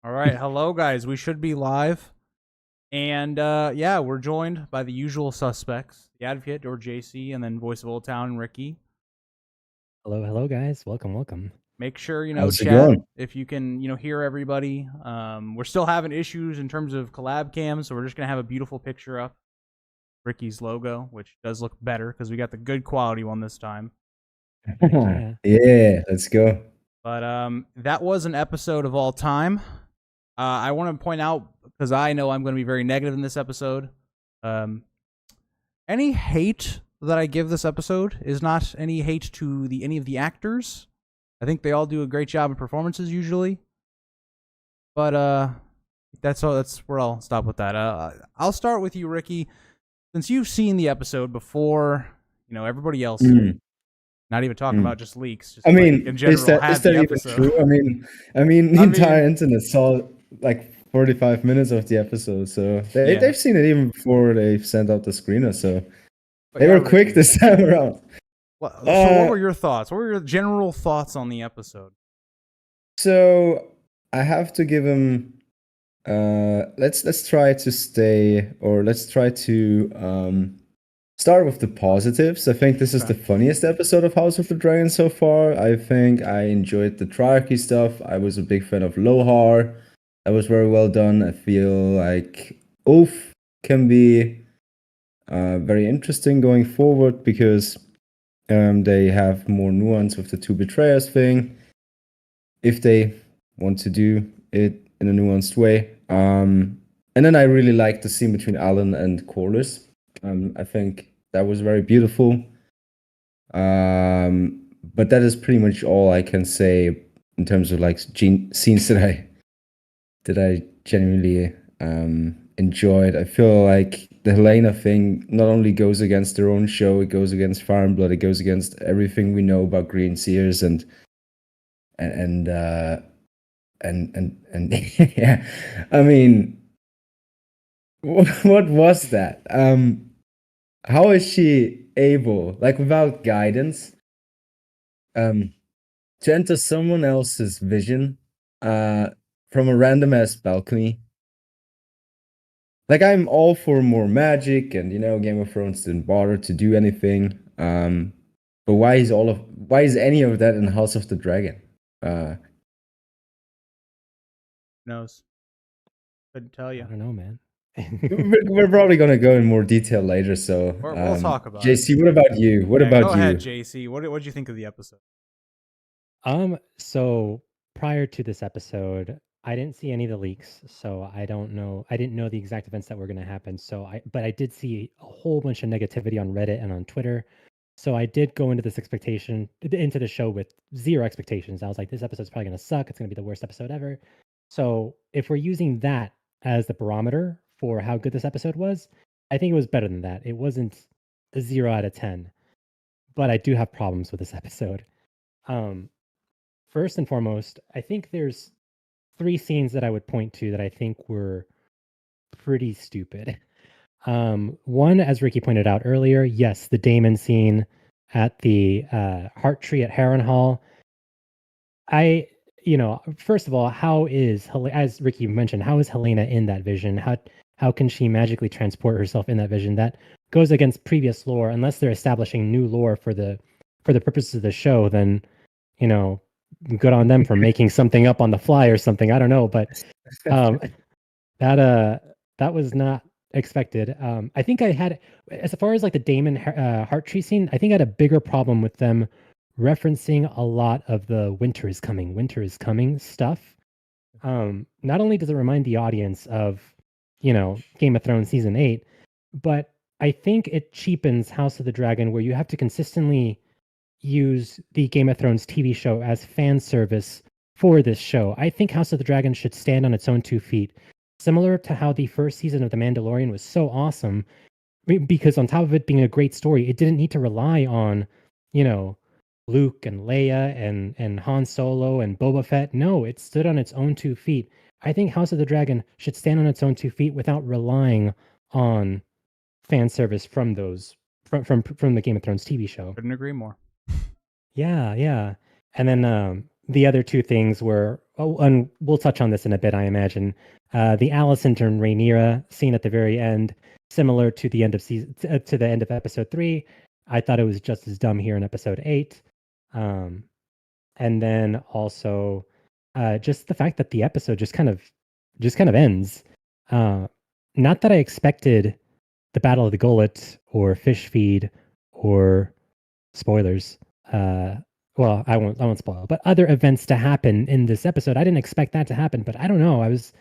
All right, hello guys. We should be live, and yeah, we're joined by the usual suspects: the Advocate or JC, and then Voice of Old Town Ricky. Hello, hello, guys. Welcome, welcome. Make sure How's it chat going? if you can hear everybody. We're still having issues in terms of collab cams, so we're just gonna have a beautiful picture up Ricky's logo, which does look better because we got the good quality one this time. Heck yeah. Yeah, let's go. But that was an episode of all time. I want to point out because I know I'm going to be very negative in this episode. Um, any hate that I give this episode is not any hate to any of the actors. I think they all do a great job in performances usually. But that's all. That's where I'll stop with that. I'll start with you, Ricky, since you've seen the episode before. Everybody else. Mm, Not even talking mm. about just leaks, just I like mean, in is general, that had is that the even episode. true? I mean, the I entire mean, internet saw like 45 minutes of the episode, so yeah. they've seen it even before they sent out the screener. So But they yeah, were quick Ricky. this time around. So, what Uh, were your thoughts? What were your general thoughts on the episode? so I have to give him. Let's try to stay, or let's try to start with the positives. I think this is Okay. the funniest episode of House of the Dragon so far. I think I enjoyed the triarchy stuff. I was a big fan of Lohar. That was very well done. I feel like Ulf can be very interesting going forward because they have more nuance with the two betrayers thing. If they want to do it in a nuanced way. And then I really liked the scene between Alan and Corlys. I think that was very beautiful. But that is pretty much all I can say in terms of like scenes that I genuinely enjoyed. I feel like the Helaena thing not only goes against their own show, it goes against Fire and Blood, it goes against everything we know about Green Seers and and yeah. I mean, what was that? How is she able, like without guidance, um, to enter someone else's vision, uh, from a random ass balcony? Like I'm all for more magic, and Game of Thrones didn't bother to do anything. But why is any of that in House of the Dragon? Uh, Who knows? Couldn't tell I you. don't know, man. we're probably gonna go in more detail later. So, We'll talk about it. JC, what about you? What Yeah, go about ahead, you? JC. What did you think of the episode? So prior to this episode, I didn't see any of the leaks, so I don't know. I didn't know the exact events that were going to happen. But I did see a whole bunch of negativity on Reddit and on Twitter. So I did go into into the show with zero expectations. I was like, this episode's probably going to suck. It's going to be the worst episode ever. So if we're using that as the barometer for how good this episode was, I think it was better than that. It wasn't a 0 out of 10, but I do have problems with this episode. Um, First and foremost, I think there's three scenes that I would point to that I think were pretty stupid. One, as Ricky pointed out earlier, yes, the Damon scene at the Heart Tree at Harrenhal. First of all, as Ricky mentioned, how is Helena in that vision? How can she magically transport herself in that vision? That goes against previous lore. Unless they're establishing new lore for the purposes of the show, then you know, good on them for making something up on the fly or something. I don't know, but um, that was not expected. I think I had, as far as like the Damon Heart Tree scene, I think I had a bigger problem with them referencing a lot of the winter is coming stuff. Not only does it remind the audience of, Game of Thrones season 8, but I think it cheapens House of the Dragon, where you have to consistently use the Game of Thrones TV show as fan service for this show. I think House of the Dragon should stand on its own 2 feet, similar to how the first season of The Mandalorian was so awesome, because on top of it being a great story, it didn't need to rely on, you know, Luke and Leia and Han Solo and Boba Fett. No, it stood on its own 2 feet. I think House of the Dragon should stand on its own 2 feet without relying on fan service from those from the Game of Thrones TV show. Couldn't agree more. Yeah, yeah. And then the other two things were, and we'll touch on this in a bit, I imagine. The Alicent and Rhaenyra scene at the very end, similar to the end of to the end of episode 3. I thought it was just as dumb here in episode 8. And then also just the fact that the episode just kind of ends. Not that I expected the Battle of the Gullet or Fish Feed or spoilers. Well, I won't spoil, but other events to happen in this episode. I didn't expect that to happen, but I don't know. I was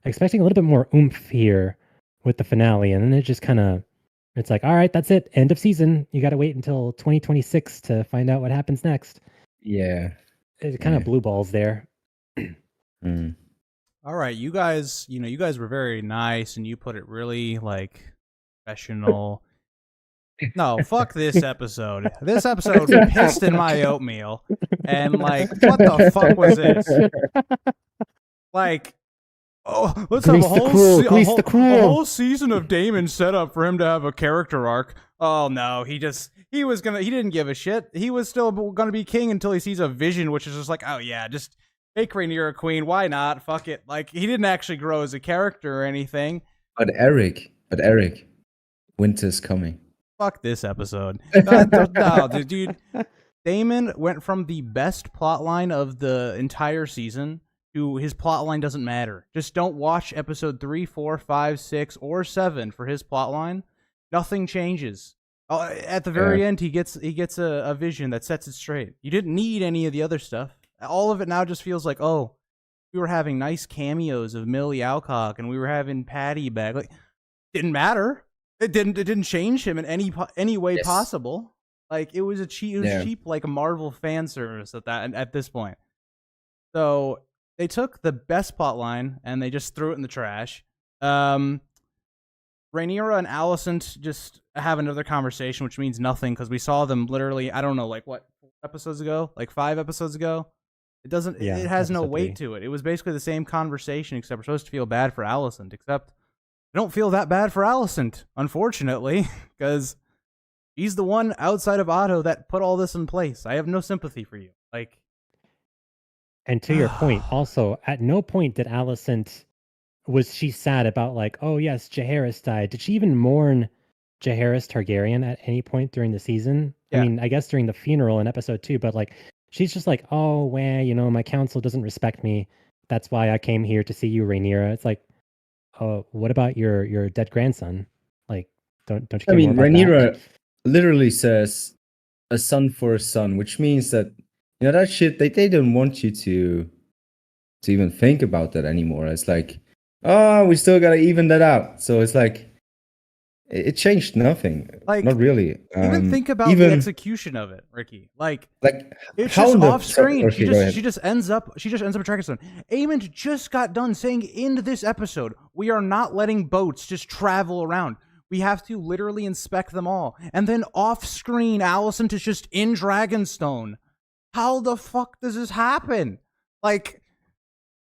expecting a little bit more oomph here with the finale, and then it just kind of, it's like, all right, that's it, end of season. You got to wait until 2026 to find out what happens next. Yeah, It kind of blue balls there. Mm. All right, you guys were very nice, and you put it really like professional. No, fuck this episode. This episode pissed in my oatmeal, and like, what the fuck was this? Like, oh, let's have a whole season of Damon set up for him to have a character arc. Oh no, he didn't give a shit. He was still gonna be king until he sees a vision, which is just like, oh yeah, just make Rhaenyra queen. Why not? Fuck it. Like, he didn't actually grow as a character or anything. But Eric, winter's coming. Fuck this episode. No, dude. Damon went from the best plotline of the entire season to his plotline doesn't matter. Just don't watch episode 3, 4, 5, 6, or 7 for his plotline. Nothing changes. At the very end, he gets a vision that sets it straight. You didn't need any of the other stuff. All of it now just feels like, oh, we were having nice cameos of Millie Alcock and we were having Patty back. Like, didn't matter. It didn't change him in any way possible. Like, it was cheap like a Marvel fan service at this point. So they took the best plot line and they just threw it in the trash. Rhaenyra and Alicent just have another conversation, which means nothing because we saw them literally, I don't know, like what, 5 episodes ago? It doesn't. Yeah, it has no episode weight 3. to it. It was basically the same conversation, except we're supposed to feel bad for Alicent. Except I don't feel that bad for Alicent, unfortunately, because she's the one outside of Otto that put all this in place. I have no sympathy for you. Like, and to your point, also, at no point did Alicent was she sad about like, oh yes, Jaehaerys died. Did she even mourn Jaehaerys Targaryen at any point during the season? Yeah. I mean, I guess during the funeral in episode 2, but like, she's just like, oh, well, my council doesn't respect me. That's why I came here to see you, Rhaenyra. It's like, oh, what about your dead grandson? Like, don't you care more about Rhaenyra that? literally says a son for a son, which means that that shit they don't want you to even think about that anymore. It's like, oh, we still gotta even that out. So it's like it changed nothing. Like, not really. even think about the execution of it, Ricky. Like it's how just the off screen. okay, She just ends up at Dragonstone. Aemond just got done saying in this episode, we are not letting boats just travel around. We have to literally inspect them all. And then off screen, Alicent is just in Dragonstone. How the fuck does this happen? Like,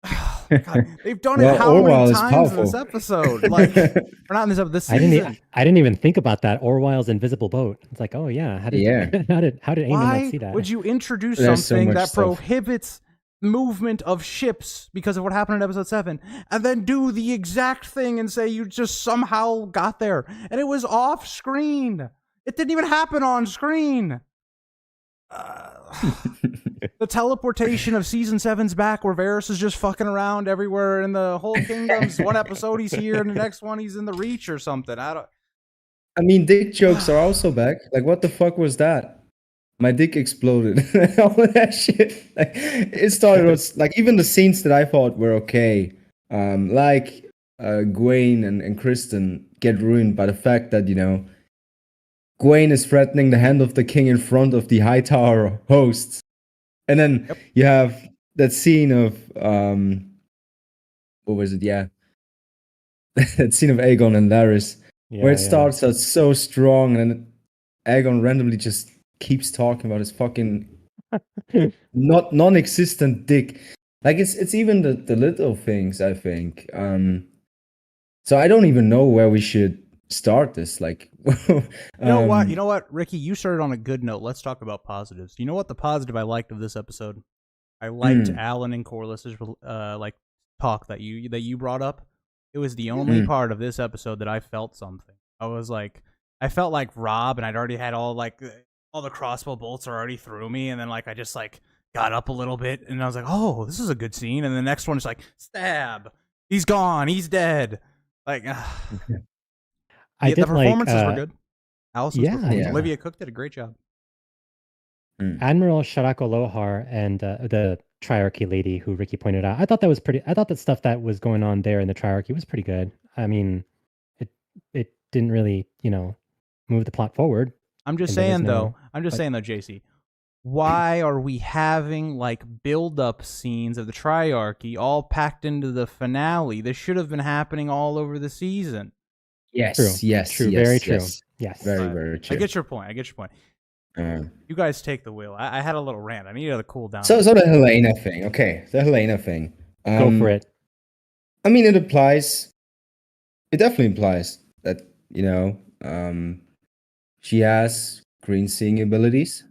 God, they've done it how many times in this episode? Like, or not in this episode, this season. I didn't even think about that. Orwell's invisible boat. It's like, oh yeah, how did Aemond not see that? Why would you introduce something that prohibits movement of ships because of what happened in episode 7, and then do the exact thing and say you just somehow got there, and it was off screen? It didn't even happen on screen. The teleportation of season 7's back, where Varys is just fucking around everywhere in the whole kingdoms. One episode he's here, and the next one he's in the Reach or something. I mean, dick jokes are also back. Like, what the fuck was that? My dick exploded. All that shit. Like, it started with, like, even the scenes that I thought were okay, like Gwaine and Kristen get ruined by the fact that Gwaine is threatening the hand of the king in front of the Hightower hosts. And then you have that scene of, what was it? Yeah. That scene of Aegon and Larys, where it starts out so strong, and then Aegon randomly just keeps talking about his fucking non-existent dick. Like, it's even the little things, I think. So I don't even know where we should start this. Like, you know what, Ricky, you started on a good note. Let's talk about positives. You know what the positive I liked of this episode? I liked Alan and Corliss's like talk that you brought up. It was the only part of this episode that I felt something. I felt like Rob, and I'd already had all the crossbow bolts are already through me, and then like I just like got up a little bit, and I was like, oh, this is a good scene. And the next one is like, stab, he's gone, he's dead. Like, the performances were good. Allison's performance. Olivia Cook did a great job. Admiral Sharako Lohar and the Triarchy lady who Ricky pointed out. I thought that stuff that was going on there in the Triarchy was pretty good. I mean, it didn't really, move the plot forward. I'm just saying though, JC, why are we having like build-up scenes of the Triarchy all packed into the finale? This should have been happening all over the season. Yes, true. Yes, very true. Yes, very true. I get your point. You guys take the wheel. I had a little rant. I needed to cool down. So the Helaena thing. Okay, the Helaena thing. Go for it. I mean, it definitely implies that, she has green seeing abilities.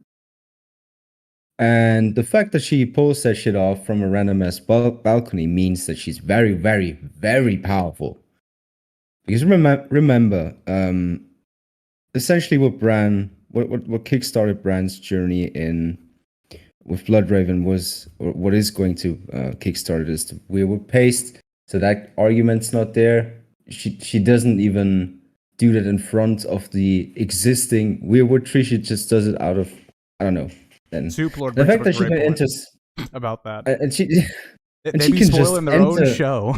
And the fact that she pulls that shit off from a random ass balcony means that she's very, very, very powerful. Because remember, essentially what kickstarted Bran's journey with Bloodraven was, or what is going to kickstart it, is the weirwood paste. So that argument's not there. She doesn't even do that in front of the existing weirwood tree. She just does it out of, I don't know. And Soup Lord the fact that she can enter about that, and she they be spoiling their own show.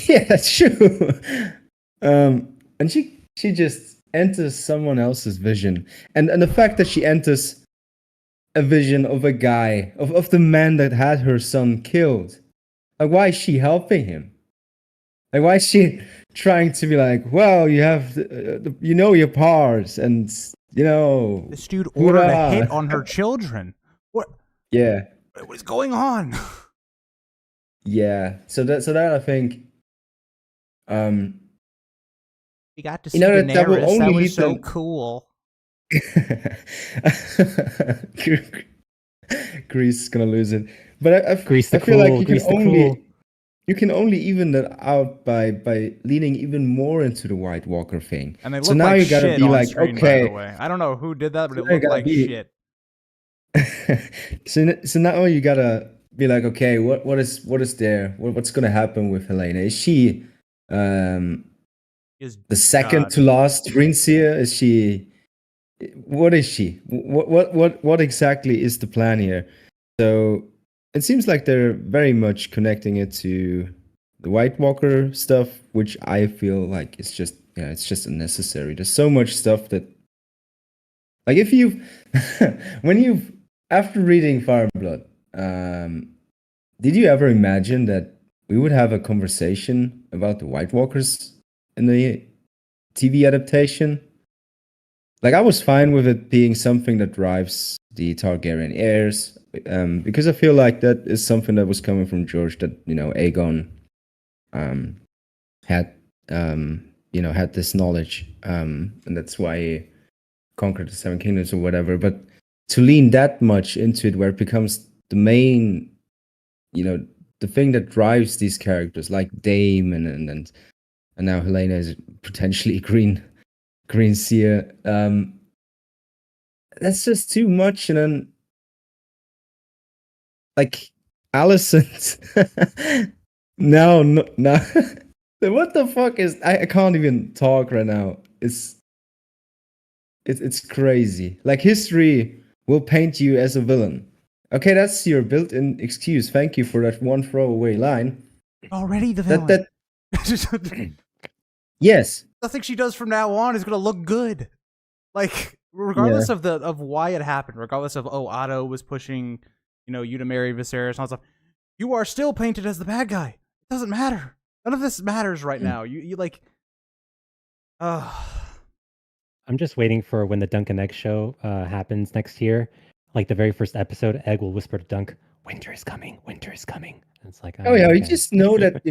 Yeah, that's true. And she just enters someone else's vision, and the fact that she enters a vision of a guy, of the man that had her son killed. Like, why is she helping him? Like, why is she trying to be like, well, you have, your powers, and this dude ordered a hit on her children. What? Yeah. What is going on? Yeah. So that I think. We got to see Daenerys. That was so cool. Greece is gonna lose it, but I feel cool, like you can only even that out by leaning even more into the White Walker thing. And they look so now like you gotta shit be on like, screen, okay. By the way. I don't know who did that, but So it looked like shit. So now you gotta be like, okay, what is there? What's gonna happen with Helaena? Is she the second to last Rinseer? Is she? What is she? What exactly is the plan here? So it seems like they're very much connecting it to the White Walker stuff, which I feel like it's just unnecessary. There's so much stuff that, like, if you after reading Fire and Blood, did you ever imagine that we would have a conversation about the White Walkers in the TV adaptation? Like, I was fine with it being something that drives the Targaryen heirs, because I feel like that is something that was coming from George, that Aegon had had this knowledge, and that's why he conquered the Seven Kingdoms or whatever. But to lean that much into it, where it becomes the main, the thing that drives these characters, like Damon and now Helaena is potentially Green Seer. That's just too much. And then, like, Alicent. no. What the fuck is? I can't even talk right now. It's crazy. Like, history will paint you as a villain. Okay, that's your built-in excuse. Thank you for that one throwaway line. Already the villain. Yes. Nothing she does from now on is gonna look good. Like, regardless of why it happened, regardless of Otto was pushing, you to marry Viserys and all that stuff, you are still painted as the bad guy. It doesn't matter. None of this matters right now. You like. I'm just waiting for when the Dunk and Egg show happens next year. Like, the very first episode, Egg will whisper to Dunk, "Winter is coming. Winter is coming." And it's like, oh yeah, we just know that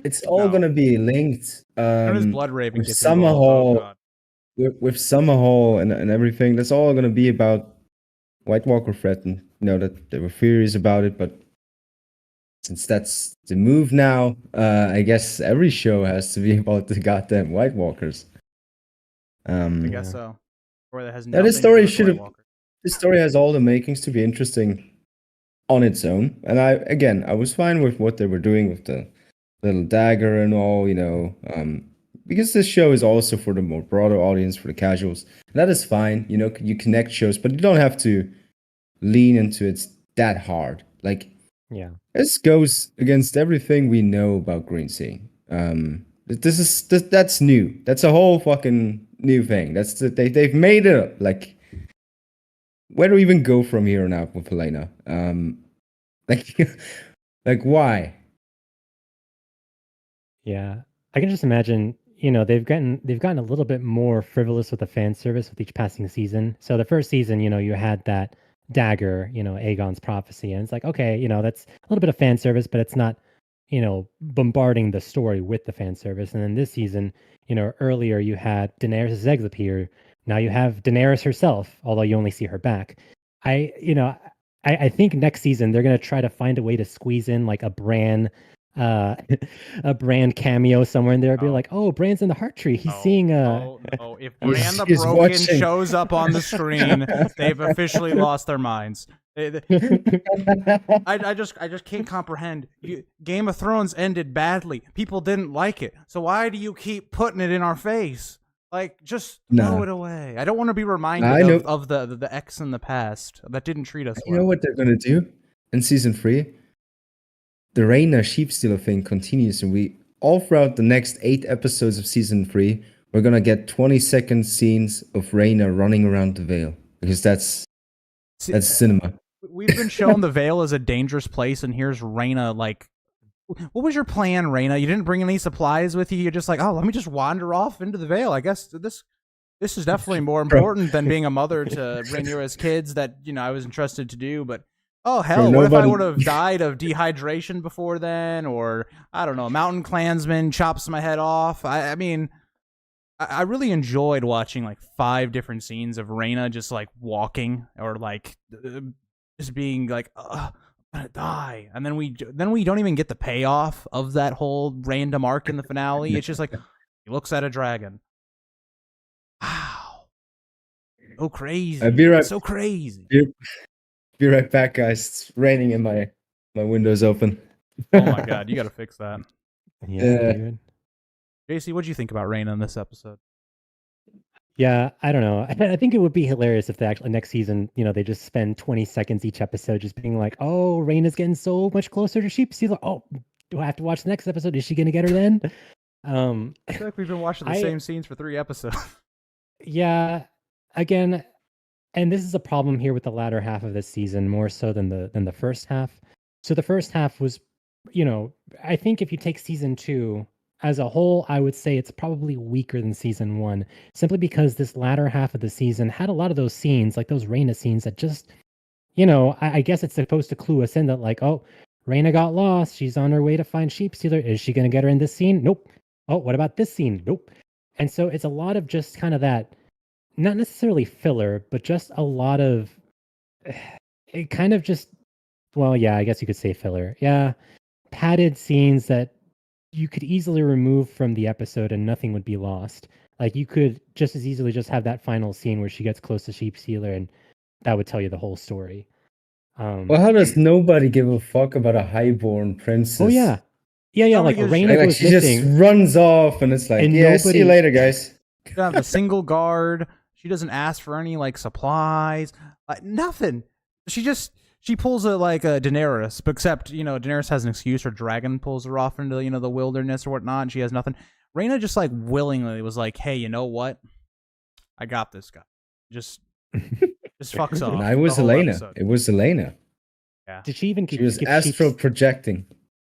it's all gonna be linked. Bloodraven with gets Summerhall, involved. with Summerhall and everything. That's all gonna be about White Walker threat, and that they were furious about it. But since that's the move now, I guess every show has to be about the goddamn White Walkers. I guess Yeah. so. Or that has Now, nothing to do with White Walker. this story has all the makings to be interesting on its own. And I was fine with what they were doing with the little dagger and all, because this show is also for the more broader audience, for the casuals. That is fine. You connect shows, but you don't have to lean into it that hard. Like, Yeah. this goes against everything we know about Green Sea. That's new. That's a whole fucking new thing. They've made it up. Like, where do we even go from here on out with Helaena? Like, like why? Yeah. I can just imagine, they've gotten a little bit more frivolous with the fan service with each passing season. So the first season, you had that dagger, Aegon's prophecy, and it's like, okay, that's a little bit of fan service, but it's not, bombarding the story with the fan service. And then this season, earlier you had Daenerys' eggs appear. Now you have Daenerys herself, although you only see her back. I think next season they're gonna try to find a way to squeeze in like a Bran uh a Bran cameo somewhere in there. Be like, oh, Bran's in the heart tree. He's seeing no. If Bran the He's Broken watching. shows up on the screen, they've officially lost their minds. I just can't comprehend. Game of Thrones ended badly. People didn't like it. So why do you keep putting it in our face? Like, just throw it away. I don't want to be reminded of the ex in the past that didn't treat us well. You know what they're gonna do in season 3? The Rhaena sheepstealer thing continues, and we all throughout the next 8 episodes of season 3, we're gonna get 20-second scenes of Rhaena running around the Vale, because that's cinema. We've been shown the Vale as a dangerous place, and here's Rhaena. Like, what was your plan, Rhaena? You didn't bring any supplies with you. You're just like, oh, let me just wander off into the Vale. I guess this is definitely more important than being a mother to Rhaenyra's kids that I was entrusted to do. But oh hell, what if I would have died of dehydration before then, or I don't know, a mountain clansman chops my head off? I mean, I really enjoyed watching like 5 different scenes of Rhaena just like walking or like just being like, I'm gonna die, and then we don't even get the payoff of that whole random arc in the finale. It's just like he looks at a dragon. Wow, so crazy! So crazy. Be right back, guys. It's raining and my window's open. Oh my god, you got to fix that. Yeah, dude. JC, what'd you think about Rhaena in this episode? Yeah, I don't know. I think it would be hilarious if they actually next season, they just spend 20 seconds each episode just being like, "Oh, Rhaena's getting so much closer to Sheepstealer. Oh, do I have to watch the next episode? Is she gonna get her then?" I feel like we've been watching the same scenes for 3 episodes. Yeah, again, and this is a problem here with the latter half of this season more so than the first half. So the first half was, I think if you take season 2 as a whole, I would say it's probably weaker than season 1, simply because this latter half of the season had a lot of those scenes, like those Rhaena scenes that just, I guess it's supposed to clue us in that like, oh, Rhaena got lost. She's on her way to find Sheepstealer. Is she going to get her in this scene? Nope. Oh, what about this scene? Nope. And so it's a lot of just kind of that, not necessarily filler, but just a lot of, it kind of just, well, yeah, I guess you could say filler. Yeah. Padded scenes that you could easily remove from the episode and nothing would be lost. Like you could just as easily just have that final scene where she gets close to Sheepstealer and that would tell you the whole story. Well, how does nobody give a fuck about a highborn princess? Oh yeah. Yeah, like Rhaena goes she missing. Just runs off and it's like, and yeah, see you later, guys. She doesn't have a single guard. She doesn't ask for any like supplies. Nothing. She pulls a Daenerys, but except, Daenerys has an excuse. Her dragon pulls her off into, the wilderness or whatnot, and she has nothing. Rhaena just, willingly was like, hey, you know what? I got this guy. Just fucks off. And it was Helaena. It was Helaena. Yeah. Did she even She was astral projecting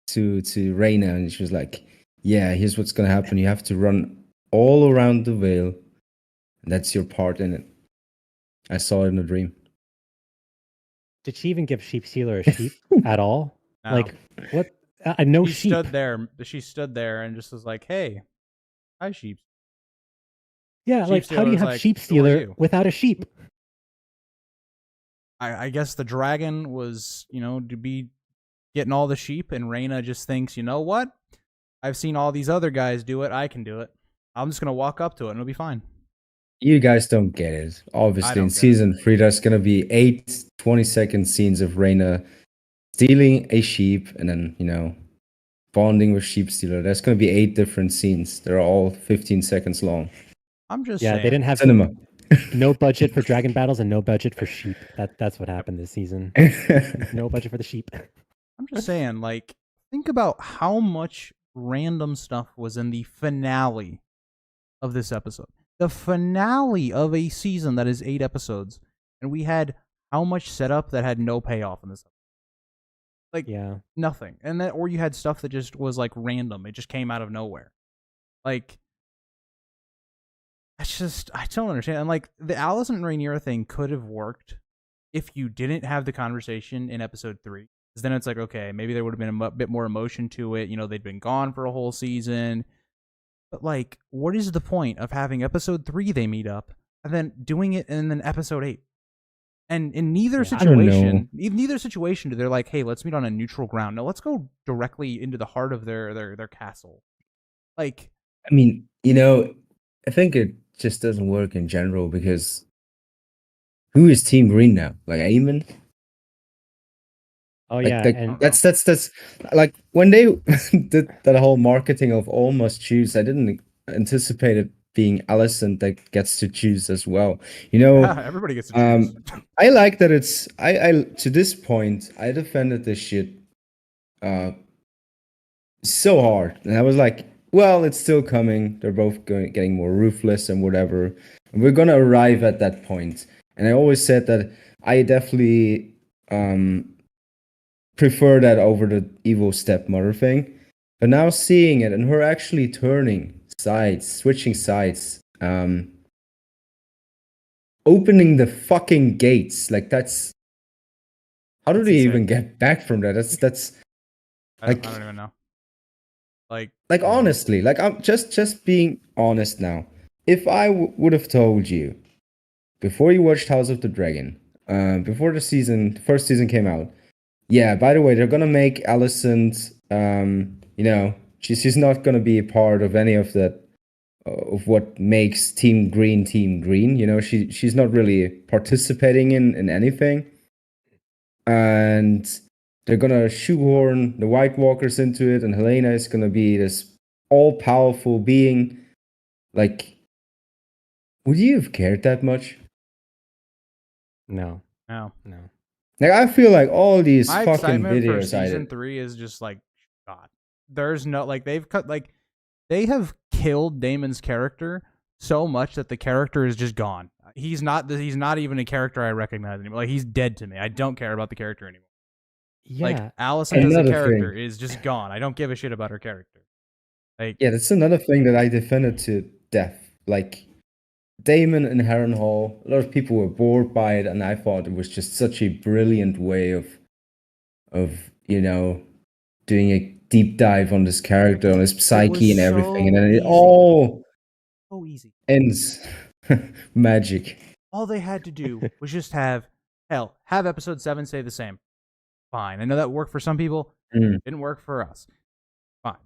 to Rhaena, and she was like, yeah, here's what's going to happen. You have to run all around the Vale. And that's your part in it. I saw it in a dream. Did she even give Sheepstealer a sheep at all? No. Like, what? No she sheep. She stood there and just was like, hey, hi, sheep. Yeah, like, how do you have Sheepstealer without a sheep? I guess the dragon was, to be getting all the sheep, and Reyna just thinks, you know what? I've seen all these other guys do it. I can do it. I'm just gonna walk up to it and it'll be fine. You guys don't get it. I Obviously, in don't get it. season 3, there's gonna be 8 20-second scenes of Reyna stealing a sheep and then, bonding with sheep stealer. There's gonna be 8 different scenes. They're all 15 seconds long. I'm just Yeah, saying. they didn't have Cinema. no budget for dragon battles and no budget for sheep. That's what happened this season. No budget for the sheep. I'm just saying, like, think about how much random stuff was in the finale of this episode. The finale of a season that is 8 episodes, and we had how much setup that had no payoff in this episode. Like, Yeah. nothing. And then, or you had stuff that just was like random. It just came out of nowhere. Like, I don't understand. And like, the Allison and Rhaenyra thing could have worked if you didn't have the conversation in episode 3. Because then it's like, okay, maybe there would have been a bit more emotion to it. They'd been gone for a whole season. But like, what is the point of having episode 3 they meet up and then doing it in then episode 8? And in neither situation, do they're like, hey, let's meet on a neutral ground. No, let's go directly into the heart of their castle. Like, I mean, I think it just doesn't work in general because who is Team Green now? Like Aemon? Oh Like, yeah, like, and that's like when they did that whole marketing of all must choose. I didn't anticipate it being Alicent that gets to choose as well. everybody gets to choose. I like that it's I to this point I defended this shit so hard, and I was like, well, it's still coming. They're both getting more ruthless and whatever. And we're gonna arrive at that point. And I always said that I definitely prefer that over the evil stepmother thing. But now seeing it and her actually turning sides, switching sides, opening the fucking gates, like that's how do they even get back from that? That's I don't even know. Like honestly, like I'm just being honest now. If I would have told you before you watched House of the Dragon, before the first season came out, yeah, by the way, they're gonna make Alicent, she's not gonna be a part of any of that, of what makes Team Green. She's not really participating in anything, and they're gonna shoehorn the White Walkers into it, and Helaena is gonna be this all-powerful being. Like, would you have cared that much? no. Like, I feel like all these my fucking excitement for videos season 3 is just like, God. There's no, like, they have killed Damon's character so much that the character is just gone. He's not even a character I recognize anymore. Like, he's dead to me. I don't care about the character anymore. Yeah. Like, Alicent as a character is just gone. I don't give a shit about her character. Like, yeah, that's another thing that I defended to death. Like, Damon and Harrenhal, a lot of people were bored by it, and I thought it was just such a brilliant way of doing a deep dive on this character, on his psyche and everything, and then it all so easy. ends magic. All they had to do was just have episode 7 say the same. Fine. I know that worked for some people. Didn't work for us. Fine.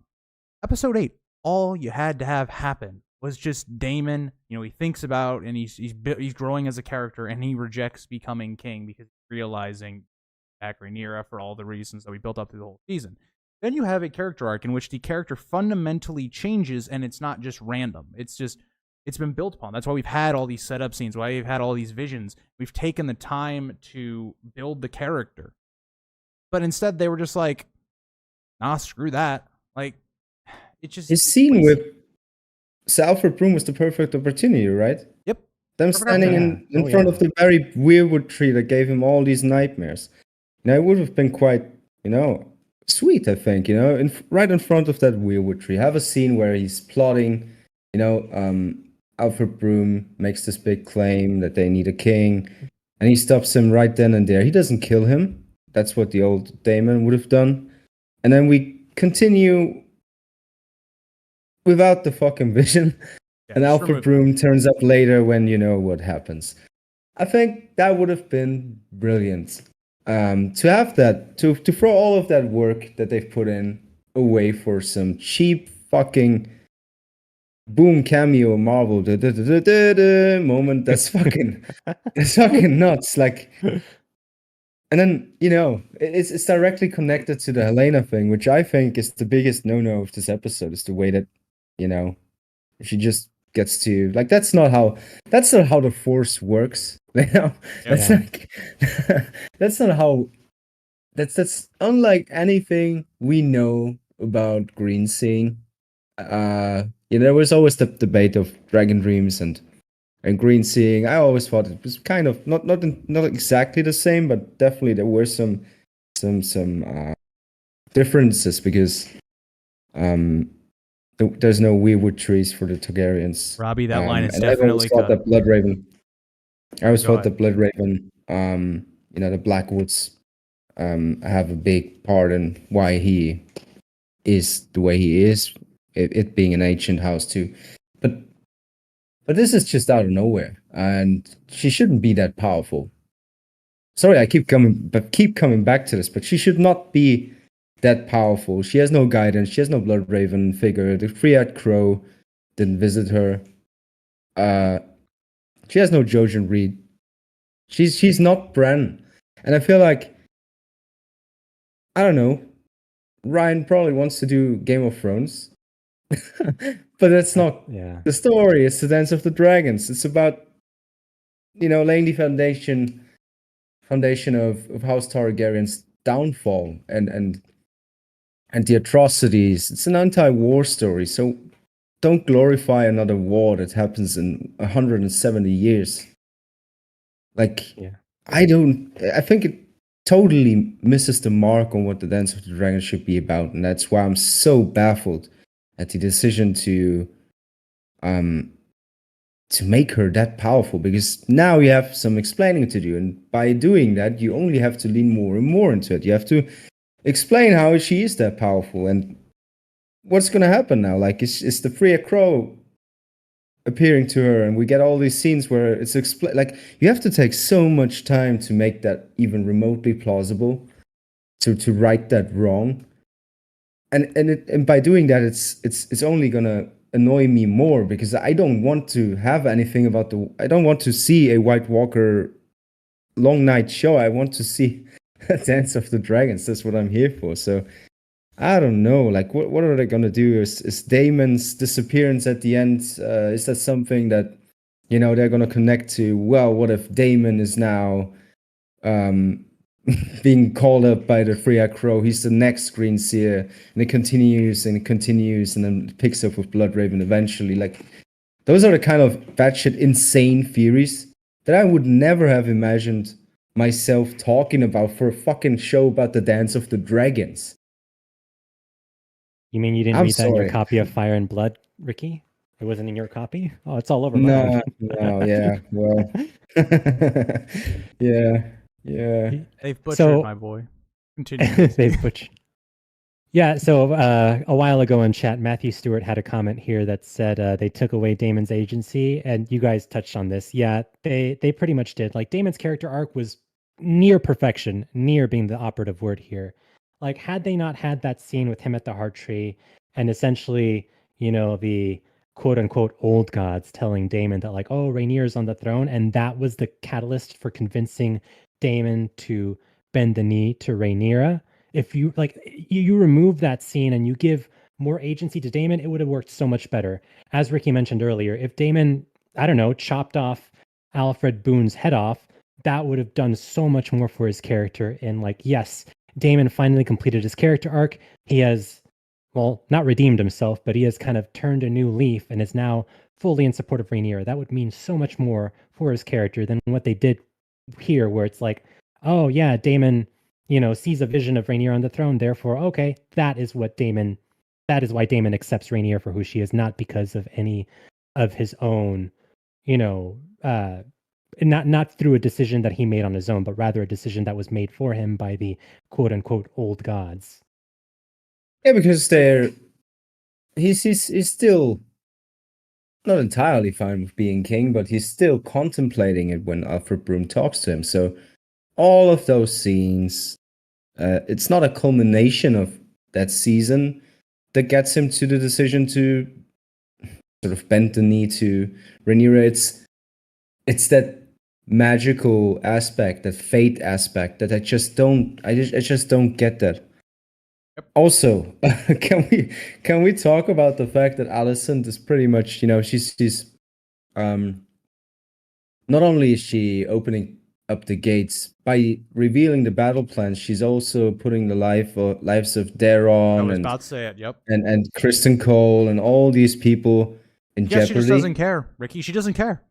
Episode 8, all you had to have happen was just Damon. He thinks about, and he's growing as a character, and he rejects becoming king because he's realizing Rhaenyra for all the reasons that we built up through the whole season. Then you have a character arc in which the character fundamentally changes, and it's not just random. It's been built upon. That's why we've had all these setup scenes, why we've had all these visions. We've taken the time to build the character. But instead, they were just like, nah, screw that. Like, His scene with Salford Broom was the perfect opportunity, right? Yep. Them standing in front of the very weirwood tree that gave him all these nightmares. It would have been quite, sweet, I think, right in front of that weirwood tree. Have a scene where he's plotting, Alfred Broom makes this big claim that they need a king, and he stops him right then and there. He doesn't kill him. That's what the old Damon would have done. And then we continue without the fucking vision. And Alfred Broom turns up later when you know what happens. I think that would have been brilliant. To have that, to throw all of that work that they've put in away for some cheap fucking boom cameo Marvel moment. That's fucking nuts. Like, and then it's directly connected to the Helena thing, which I think is the biggest no-no of this episode. Is the way that she just gets to like that's not how the Force works. That's Yeah. like that's not how that's unlike anything we know about green seeing. There was always the debate of dragon dreams and green seeing. I always thought it was kind of not exactly the same, but definitely there were some differences because there's no weirwood trees for the Targaryens. Robbie, that line is And I've always definitely thought cut. that Bloodraven. I always Go thought ahead. that Bloodraven, the Blackwoods, have a big part in why he is the way he is. It being an ancient house too, but this is just out of nowhere, and she shouldn't be that powerful. Sorry, I keep coming back to this, but she should not be that powerful. She has no guidance. She has no Bloodraven figure. The Three-Eyed Crow didn't visit her. She has no Jojen Reed. She's not Bran, and I feel like I don't know. Ryan probably wants to do Game of Thrones, but that's not Yeah. the story. It's the Dance of the Dragons. It's about laying the foundation of House Targaryen's downfall and the atrocities. It's an anti-war story, so don't glorify another war that happens in 170 years. Like, Yeah. I think it totally misses the mark on what the Dance of the Dragon should be about, and that's why I'm so baffled at the decision to make her that powerful, because now you have some explaining to do, and by doing that, you only have to lean more and more into it. You have to explain how she is that powerful and what's going to happen now. Like, is the Freya Crow appearing to her, and we get all these scenes where it's like you have to take so much time to make that even remotely plausible, to right that wrong, and by doing that, it's only gonna annoy me more because I don't want to have anything about I don't want to see a White Walker long night show. I want to see a Dance of the Dragons. That's what I'm here for. So I don't know. Like, what are they gonna do? Is Damon's disappearance at the end? Is that something that they're gonna connect to? Well, what if Damon is now being called up by the Freya Crow? He's the next Green Seer, and it continues and it continues, and then it picks up with Bloodraven eventually. Like, those are the kind of batshit insane theories that I would never have imagined myself talking about for a fucking show about the Dance of the Dragons. You mean you didn't I'm read that in your sorry. copy of Fire and Blood, Ricky? It wasn't in your copy? Oh, it's all over No, mine. no, yeah, well, yeah. They've butchered So my boy. Continue. they've butchered. Yeah, so a while ago in chat, Matthew Stewart had a comment here that said they took away Damon's agency, and you guys touched on this. Yeah, they pretty much did. Like, Damon's character arc was near perfection, near being the operative word here. Like, had they not had that scene with him at the heart tree, and essentially, the quote unquote old gods telling Damon that, like, oh, Rhaenyra's on the throne, and that was the catalyst for convincing Damon to bend the knee to Rhaenyra. If you like, you remove that scene and you give more agency to Damon, it would have worked so much better. As Ricky mentioned earlier, if Damon, I don't know, chopped off Alfred Boone's head off, that would have done so much more for his character. And like, yes, Damon finally completed his character arc. He has, well, not redeemed himself, but he has kind of turned a new leaf and is now fully in support of Rhaenyra. That would mean so much more for his character than what they did here, where it's like, oh yeah, Damon, sees a vision of Rhaenyra on the throne. Therefore, okay, that is why Damon accepts Rhaenyra for who she is, not because of any of his own, not through a decision that he made on his own, but rather a decision that was made for him by the quote unquote old gods. Yeah, because he's still not entirely fine with being king, but he's still contemplating it when Alfred Broom talks to him. So all of those scenes, it's not a culmination of that season that gets him to the decision to sort of bend the knee to Rhaenyra. It's that magical aspect, that fate aspect that I just don't get that. Also, can we talk about the fact that Alicent is pretty much, she's um not only is she opening up the gates by revealing the battle plans, she's also putting the lives of I Daron was about to say it. Yep. and Kristen Cole and all these people in Guess she just jeopardy. doesn't care, Ricky. She doesn't care.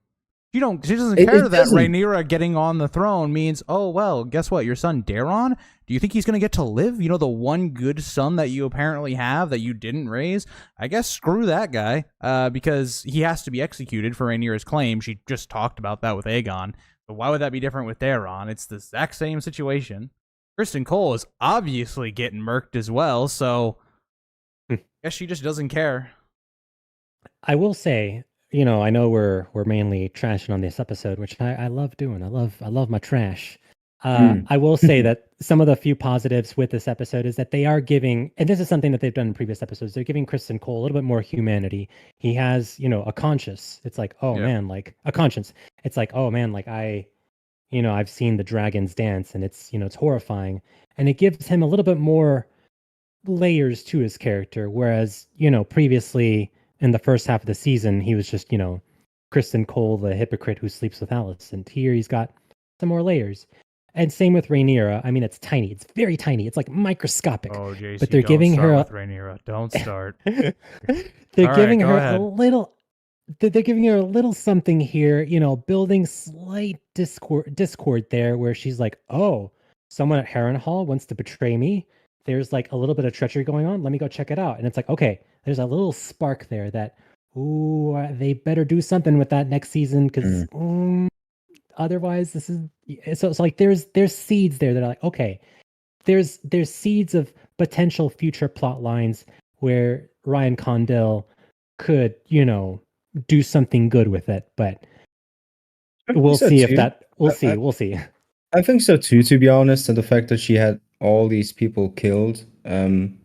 She doesn't It care that doesn't. Rhaenyra getting on the throne means, oh well, guess what? Your son Daron? Do you think he's gonna get to live? You know, the one good son that you apparently have that you didn't raise? I guess screw that guy, because he has to be executed for Rhaenyra's claim. She just talked about that with Aegon. But why would that be different with Daron? It's the exact same situation. Kristen Cole is obviously getting murked as well, so I guess she just doesn't care. I will say, I know we're mainly trashing on this episode, which I love doing. I love my trash. I will say that some of the few positives with this episode is that they are giving, and this is something that they've done in previous episodes, they're giving Kristen Cole a little bit more humanity. He has, a conscience. It's like, oh man, like a conscience. It's like, oh man, like I've seen the dragons dance and it's horrifying. And it gives him a little bit more layers to his character. Whereas, previously in the first half of the season, he was just, Kristen Cole, the hypocrite who sleeps with Alice. And here he's got some more layers. And same with Rhaenyra. I mean, it's tiny. It's very tiny. It's like microscopic. Oh, JC, but they're don't giving start her with Rhaenyra. Don't start. they're All giving right, go her ahead. a little. They're giving her a little something here, building slight discord there, where she's like, "Oh, someone at Harrenhal wants to betray me. There's like a little bit of treachery going on. Let me go check it out." And it's like, okay, there's a little spark there that, ooh, they better do something with that next season because otherwise, this is so. It's like there's seeds there that are like, okay, there's seeds of potential future plot lines where Ryan Condell could, do something good with it, but we'll see if that. We'll see. We'll see. I think so too, to be honest, and the fact that she had all these people killed, during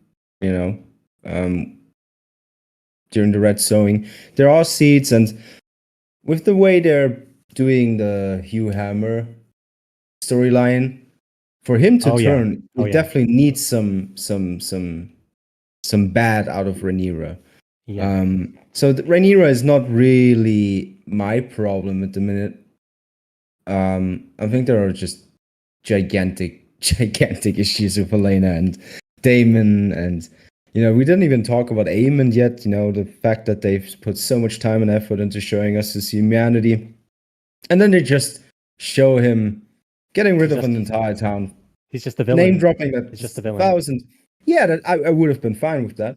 the Red Sowing, there are seeds, and with the way they're doing the Hugh Hammer storyline, for him to turn, we definitely need some bad out of Rhaenyra. Yeah. So Rhaenyra is not really my problem at the minute. I think there are just gigantic issues with Helaena and Damon, and we didn't even talk about Aemond yet. The fact that they've put so much time and effort into showing us his humanity, and then they just show him getting rid of an entire town. He's just the villain. Name dropping that. He's just the villain. 1,000. Yeah, that I would have been fine with that.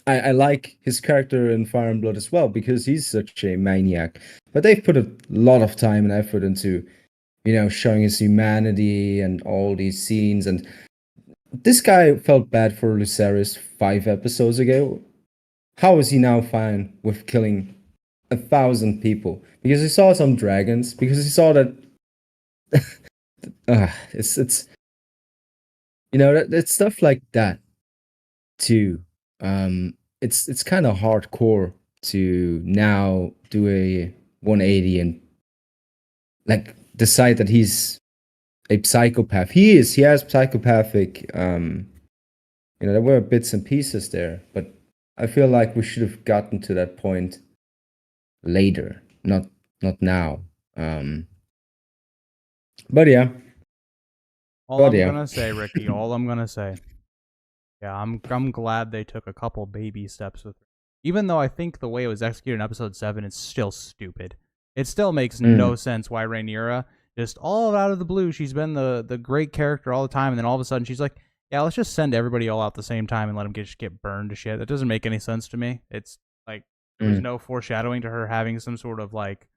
I like his character in Fire and Blood as well because he's such a maniac. But they've put a lot of time and effort into, showing his humanity and all these scenes. And this guy felt bad for Lucerys 5 episodes ago. How is he now fine with killing 1,000 people? Because he saw some dragons. Because he saw that. It's it's stuff like that too. It's kind of hardcore to now do a 180 and like decide that he's a psychopath. He is. He has psychopathic. There were bits and pieces there, but I feel like we should have gotten to that point later, not now. But yeah. All I'm gonna say, Ricky. All I'm gonna say. Yeah, I'm glad they took a couple baby steps with her. Even though I think the way it was executed in episode 7 is still stupid. It still makes no sense why Rhaenyra, just all out of the blue, she's been the great character all the time, and then all of a sudden she's like, yeah, let's just send everybody all out at the same time and let them just get burned to shit. That doesn't make any sense to me. It's like, there's no foreshadowing to her having some sort of like,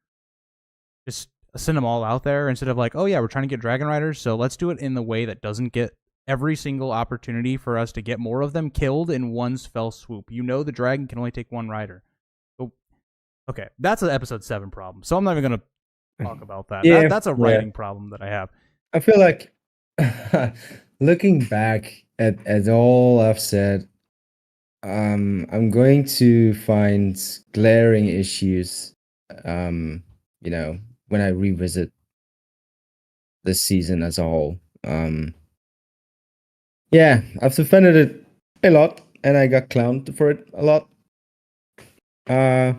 just send them all out there instead of like, oh yeah, we're trying to get dragon riders, so let's do it in the way that doesn't get every single opportunity for us to get more of them killed in one fell swoop. The dragon can only take one rider. So Okay, that's an episode 7 problem. So I'm not even gonna talk about that. Yeah, That's a yeah. writing problem that I have. I feel like looking back at all I've said, I'm going to find glaring issues, you know, when I revisit this season as a whole. Yeah, I've defended it a lot, and I got clowned for it a lot. And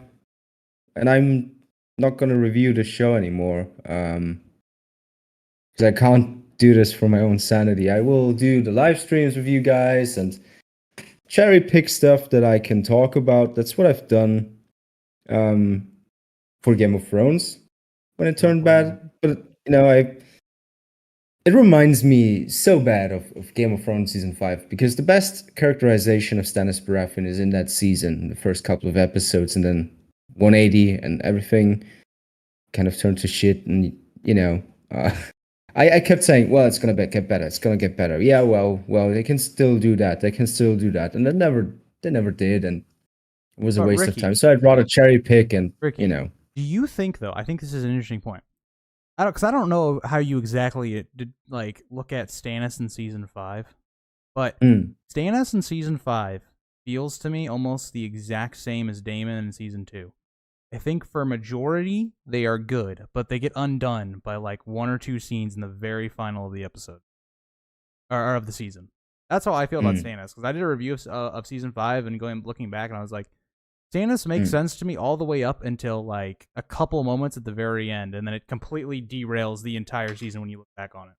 I'm not gonna review the show anymore, because I can't do this for my own sanity. I will do the live streams with you guys and cherry pick stuff that I can talk about. That's what I've done for Game of Thrones when it turned bad. But it reminds me so bad of Game of Thrones season 5, because the best characterization of Stannis Baratheon is in that season, the first couple of episodes, and then 180 and everything kind of turned to shit. And I kept saying, well, it's gonna get better. It's gonna get better. Yeah, well, they can still do that. They can still do that, and they never did, and it was a But waste of Ricky, time. So I'd rather cherry pick and Ricky, do you think though? I think this is an interesting point. I don't know how you exactly did like look at Stannis in season 5, but Stannis in season 5 feels to me almost the exact same as Damon in season 2. I think for majority they are good, but they get undone by like one or two scenes in the very final of the episode or of the season. That's how I feel about Stannis, because I did a review of season 5 and looking back, and I was like, Stannis makes sense to me all the way up until like a couple moments at the very end, and then it completely derails the entire season when you look back on it.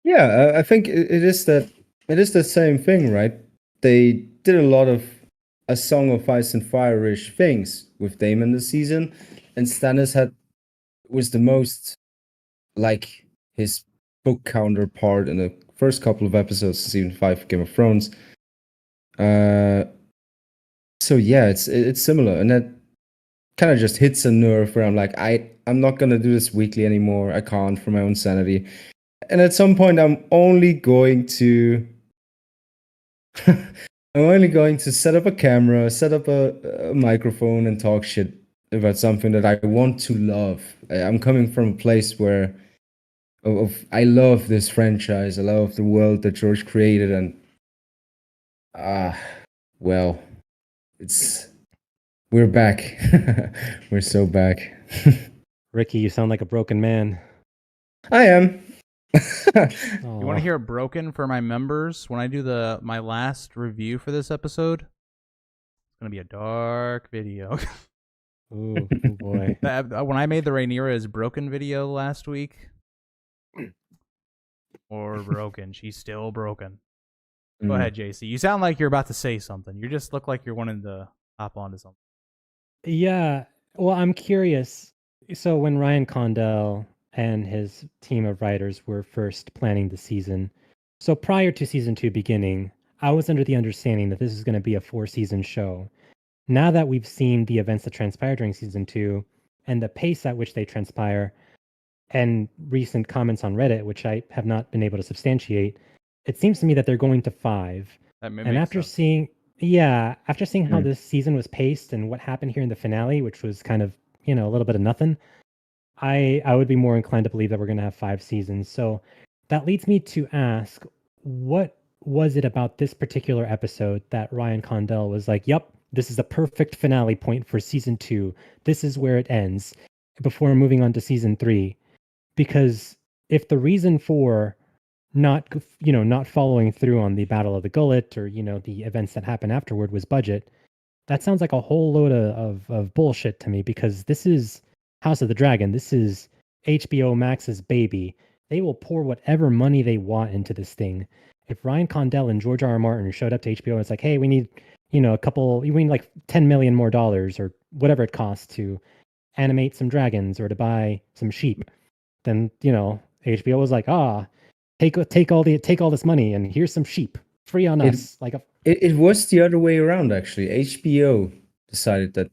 Yeah, I think it is the same thing, right? They did a lot of A Song of Ice and Fire-ish things with Damon this season, and Stannis was the most like his book counterpart in the first couple of episodes of season 5 of Game of Thrones. So yeah, it's similar, and that kind of just hits a nerve where I'm like, I'm not gonna do this weekly anymore. I can't, for my own sanity. And at some point, I'm only going to set up a camera, set up a microphone, and talk shit about something that I want to love. I'm coming from a place where I love this franchise. I love the world that George created, and well, we're back. We're so back. Ricky, you sound like a broken man. I am. You want to hear it broken for my members? When I do my last review for this episode, it's gonna be a dark video. Oh boy! When I made the Rhaenyra is broken video last week, or broken, she's still broken. Go ahead, JC. You sound like you're about to say something. You just look like you're wanting to hop onto something. Yeah. Well, I'm curious. So when Ryan Condell and his team of writers were first planning the season, so prior to season 2 beginning, I was under the understanding that this is going to be a 4-season show. Now that we've seen the events that transpire during season 2 and the pace at which they transpire, and recent comments on Reddit, which I have not been able to substantiate, it seems to me that they're going to 5. And after seeing how this season was paced and what happened here in the finale, which was kind of, a little bit of nothing, I would be more inclined to believe that we're going to have 5 seasons. So that leads me to ask, what was it about this particular episode that Ryan Condell was like, yep, this is the perfect finale point for season 2. This is where it ends before moving on to season 3. Because if the reason for not following through on the Battle of the Gullet or, the events that happened afterward was budget, that sounds like a whole load of bullshit to me, because this is House of the Dragon. This is HBO Max's baby. They will pour whatever money they want into this thing. If Ryan Condell and George R.R. Martin showed up to HBO and it's like, hey, we need, we need like $10 million more or whatever it costs to animate some dragons or to buy some sheep, then, HBO was like, take all this money and here's some sheep free on us. It was the other way around, actually. HBO decided that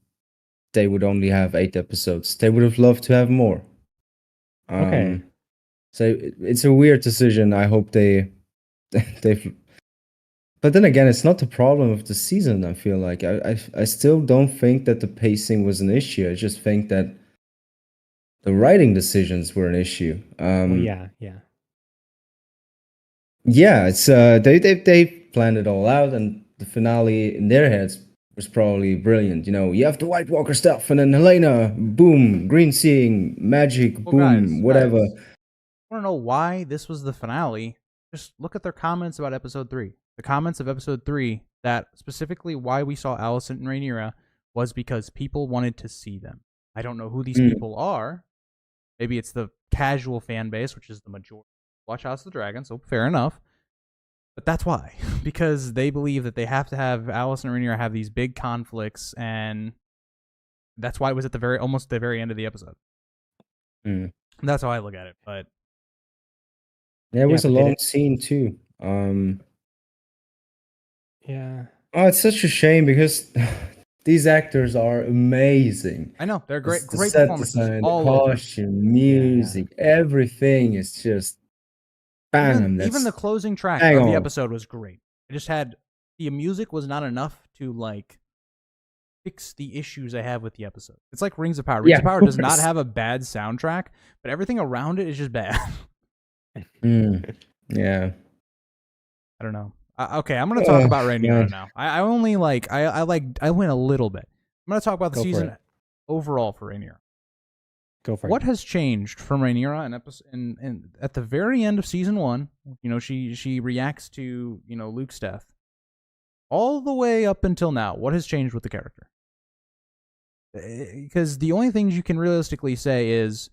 they would only have 8 episodes. They would have loved to have more. Okay. So it's a weird decision. I hope they But then again, it's not the problem of the season. I feel like I still don't think that the pacing was an issue. I just think that the writing decisions were an issue. Oh yeah. Yeah, it's they planned it all out, and the finale in their heads was probably brilliant. You know, you have the White Walker stuff, and then Helaena, boom, green seeing, magic, Well, boom, whatever. guys, want to know why this was the finale? Just look at their comments about episode 3. The comments of episode 3 that specifically why we saw Alicent and Rhaenyra was because people wanted to see them. I don't know who these people are. Maybe it's the casual fan base, which is the majority. Watch House of the Dragon, so fair enough. But that's why. Because they believe that they have to have Alicent and Rhaenyra have these big conflicts, and that's why it was at the almost the very end of the episode. That's how I look at it. But yeah, it was a long scene too. Yeah. Oh, it's such a shame because these actors are amazing. I know they're great The set performances. design, the All over. costume, music, everything is just bang. Even the closing track bang of the on. episode was great. It just had the music was not enough to like fix the issues I have with the episode. It's like Rings of Power. Rings of Power does not have a bad soundtrack, but everything around it is just bad. Yeah. I don't know. Okay, I'm gonna talk about Rhaenyra now. I only like I went a little bit. I'm gonna talk about the season overall for Rhaenyra. Go for it. What has changed from Rhaenyra in at the very end of season 1? You know, she reacts to Luke's death. All the way up until now, what has changed with the character? Because the only things you can realistically say is,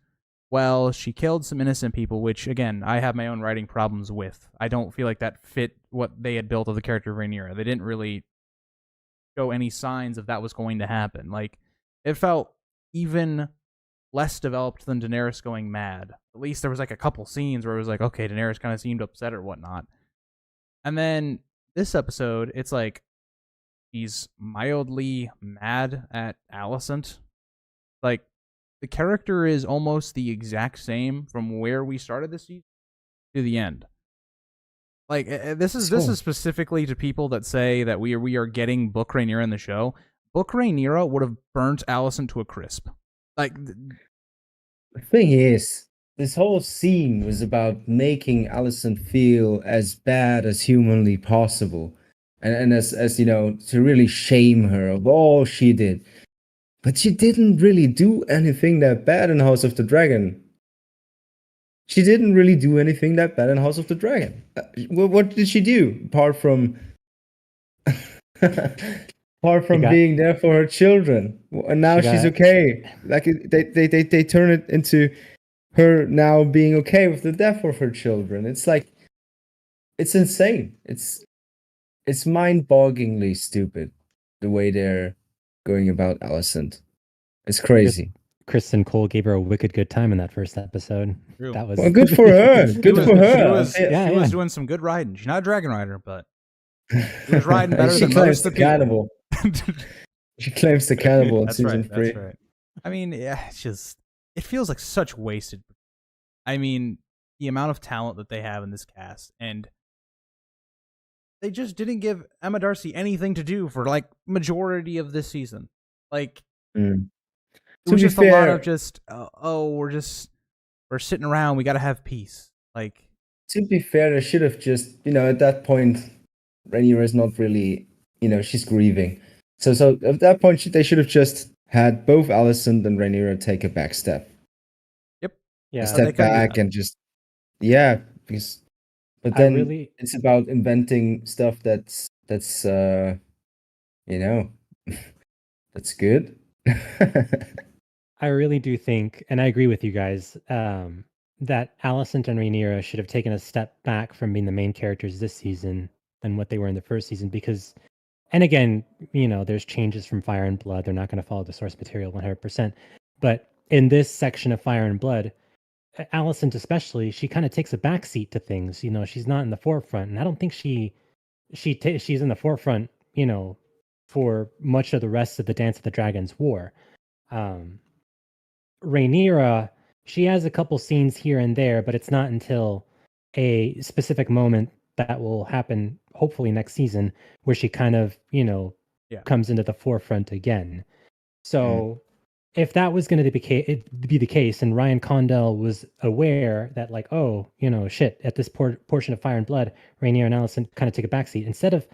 well, she killed some innocent people, which, again, I have my own writing problems with. I don't feel like that fit what they had built of the character of Rhaenyra. They didn't really show any signs of that was going to happen. Like, it felt even less developed than Daenerys going mad. At least there was like a couple scenes where it was like, okay, Daenerys kind of seemed upset or whatnot. And then this episode, it's like he's mildly mad at Alicent. Like, the character is almost the exact same from where we started this season to the end. Like, this is specifically to people that say that we are getting Book Rhaenyra in the show. Book Rhaenyra would have burnt Alicent to a crisp. Like, the thing is, this whole scene was about making Alicent feel as bad as humanly possible, and as you know, to really shame her of all she did. But she didn't really do anything that bad in House of the Dragon. She didn't really do anything that bad in House of the Dragon. What did she do apart from being there for her children? And now she's okay. Like they turn it into her now being okay with the death of her children. It's like, it's insane. It's mind-bogglingly stupid the way they're going about Alicent. It's crazy. Kristen Cole gave her a wicked good time in that first episode. True. That was well, good for her. Good for her. She was doing some good riding. She's not a dragon rider, but she was riding better than most of the people. She claims the cannibal in season 3. That's right. I mean, yeah, it feels like such wasted. I mean, the amount of talent that they have in this cast, and they just didn't give Emma Darcy anything to do for like majority of this season. Like, it was just a lot of just, we're sitting around. We got to have peace. Like, to be fair, they should have just, at that point, Rhaenyra is not really, she's grieving. So at that point, they should have just had both Alicent and Rhaenyra take a back step. Yep. Yeah. Step back and just, because, but then it's about inventing stuff that's that's good. I really do think, and I agree with you guys, that Alicent and Rhaenyra should have taken a step back from being the main characters this season than what they were in the first season. Because, and again, there's changes from Fire and Blood. They're not going to follow the source material 100%. But in this section of Fire and Blood, Alicent especially, she kind of takes a backseat to things. She's not in the forefront, and I don't think she's in the forefront. For much of the rest of the Dance of the Dragons war. Rhaenyra, she has a couple scenes here and there, but it's not until a specific moment that will happen hopefully next season, where she kind of, Yeah. comes into the forefront again. So if that was going to be the case, and Ryan Condell was aware that, like, oh, shit, at this portion of Fire and Blood, Rhaenyra and Alicent kind of take a backseat. Instead of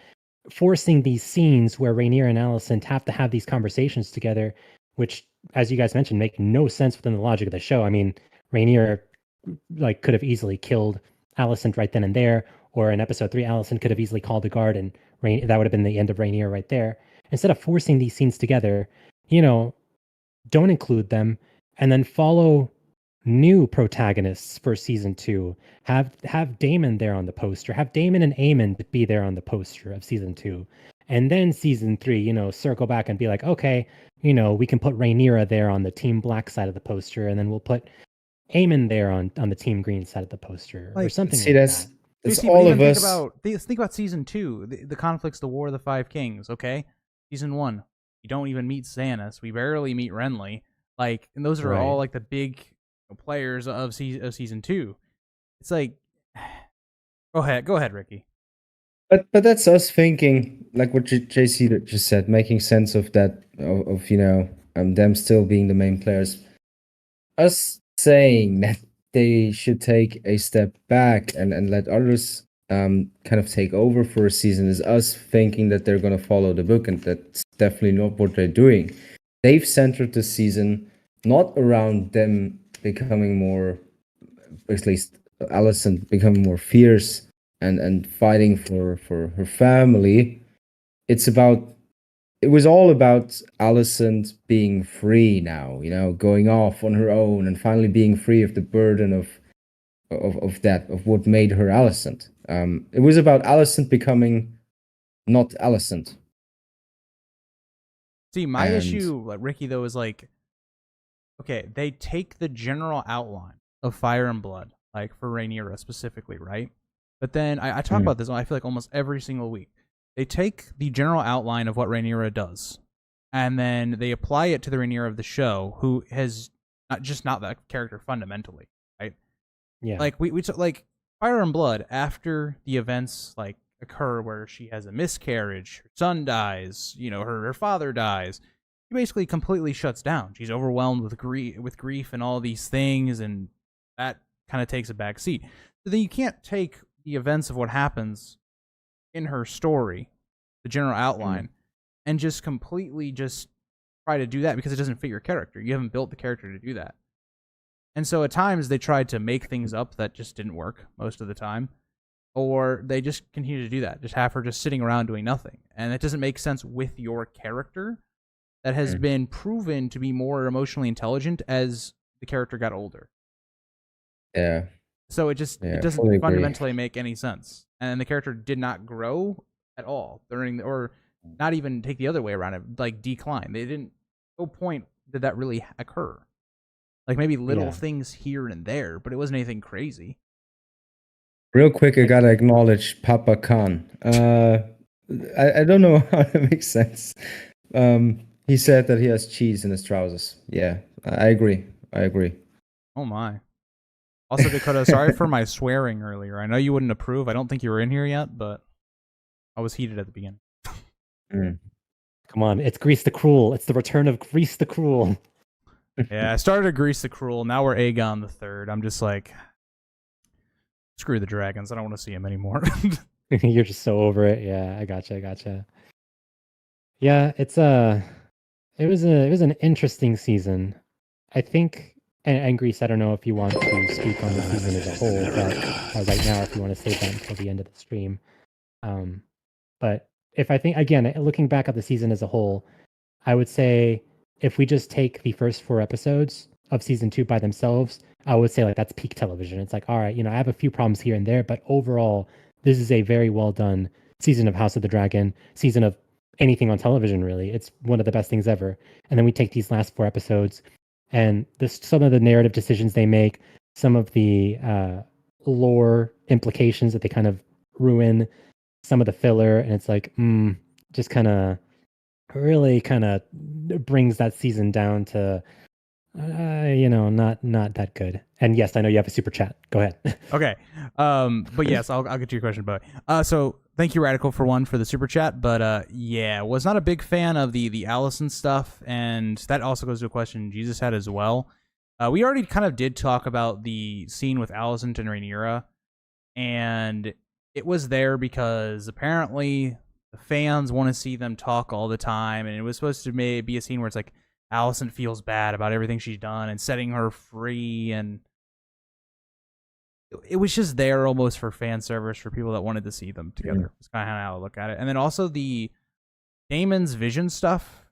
forcing these scenes where Rhaenyra and Alicent have to have these conversations together, which, as you guys mentioned, make no sense within the logic of the show. I mean, Rhaenyra like could have easily killed Alicent right then and there, or in episode 3, Alicent could have easily called the guard, and that would have been the end of Rhaenyra right there. Instead of forcing these scenes together, don't include them, and then follow new protagonists for season 2. Have Damon there on the poster. Have Damon and Aemon be there on the poster of season 2. And then season 3, circle back and be like, okay, we can put Rhaenyra there on the Team Black side of the poster, and then we'll put Aemon there on the Team Green side of the poster, or something See, like that's that. that's See, all of us. Think about season 2, the conflicts, the War of the Five Kings. Okay, season 1, you don't even meet Stannis. We barely meet Renly. Like, and those are all Right. like the big players of season 2. It's like, go ahead, Ricky. But that's us thinking, like what JC just said, making sense of that, of them still being the main players. Us saying that they should take a step back and let others kind of take over for a season is us thinking that they're gonna follow the book, and that's definitely not what they're doing. They've centered the season not around them becoming more, at least Alicent becoming more fierce and fighting for her family. It was all about Alicent being free now, going off on her own and finally being free of the burden of what made her Alicent. It was about Alicent becoming not Alicent. See, my And issue, like Ricky, though, is like, okay, they take the general outline of Fire and Blood, like for Rhaenyra specifically, right? But then I talk about this, I feel like, almost every single week. They take the general outline of what Rhaenyra does, and then they apply it to the Rhaenyra of the show, who has not that character fundamentally, right? Yeah. Like we took like Fire and Blood after the events like occur where she has a miscarriage, her son dies, her father dies. She basically completely shuts down. She's overwhelmed with grief and all these things, and that kind of takes a back seat. So then you can't take the events of what happens in her story, the general outline, and just completely just try to do that because it doesn't fit your character. You haven't built the character to do that. And so at times they tried to make things up that just didn't work most of the time. Or they just continue to do that. Just have her just sitting around doing nothing. And it doesn't make sense with your character that has been proven to be more emotionally intelligent as the character got older. Yeah. So it doesn't fully agree. fundamentally make any sense. And the character did not grow at all or not even take the other way around it, like decline. They didn't, no point did that really occur. Like maybe little things here and there, but it wasn't anything crazy. Real quick, I gotta acknowledge Papa Khan. I don't know how that makes sense. He said that he has cheese in his trousers. Yeah, I agree. Oh my. Also, Dakota, sorry for my swearing earlier. I know you wouldn't approve. I don't think you were in here yet, but I was heated at the beginning. Come on, it's Grease the Cruel. It's the return of Grease the Cruel. Yeah, I started to Grease the Cruel. Now we're Aegon the Third. I'm just like, screw the dragons. I don't want to see him anymore. You're just so over it. Yeah, I gotcha. Yeah, it was an interesting season. I think, and Grease, I don't know if you want to speak on the season as a whole, but right now, if you want to save that until the end of the stream. But if I think, again, looking back at the season as a whole, I would say if we just take the first 4 episodes of season 2 by themselves, I would say like that's peak television. It's like, all right, I have a few problems here and there, but overall, this is a very well done season of House of the Dragon, season of anything on television, really. It's one of the best things ever. And then we take these last 4 episodes and some of the narrative decisions they make, some of the lore implications that they kind of ruin, some of the filler, and it's like, just kind of really kind of brings that season down to Not that good. And yes, I know you have a super chat. Go ahead. Okay. But yes, I'll get to your question, but so thank you, Radical, for the super chat. But yeah, was not a big fan of the Allison stuff, and that also goes to a question Jesus had as well. We already kind of did talk about the scene with Alicent and Rhaenyra, and it was there because apparently the fans want to see them talk all the time, and it was supposed to be a scene where it's like Alicent feels bad about everything she's done and setting her free, and it was just there almost for fan service for people that wanted to see them together. It's kind of how I look at it. And then also the Damon's vision stuff.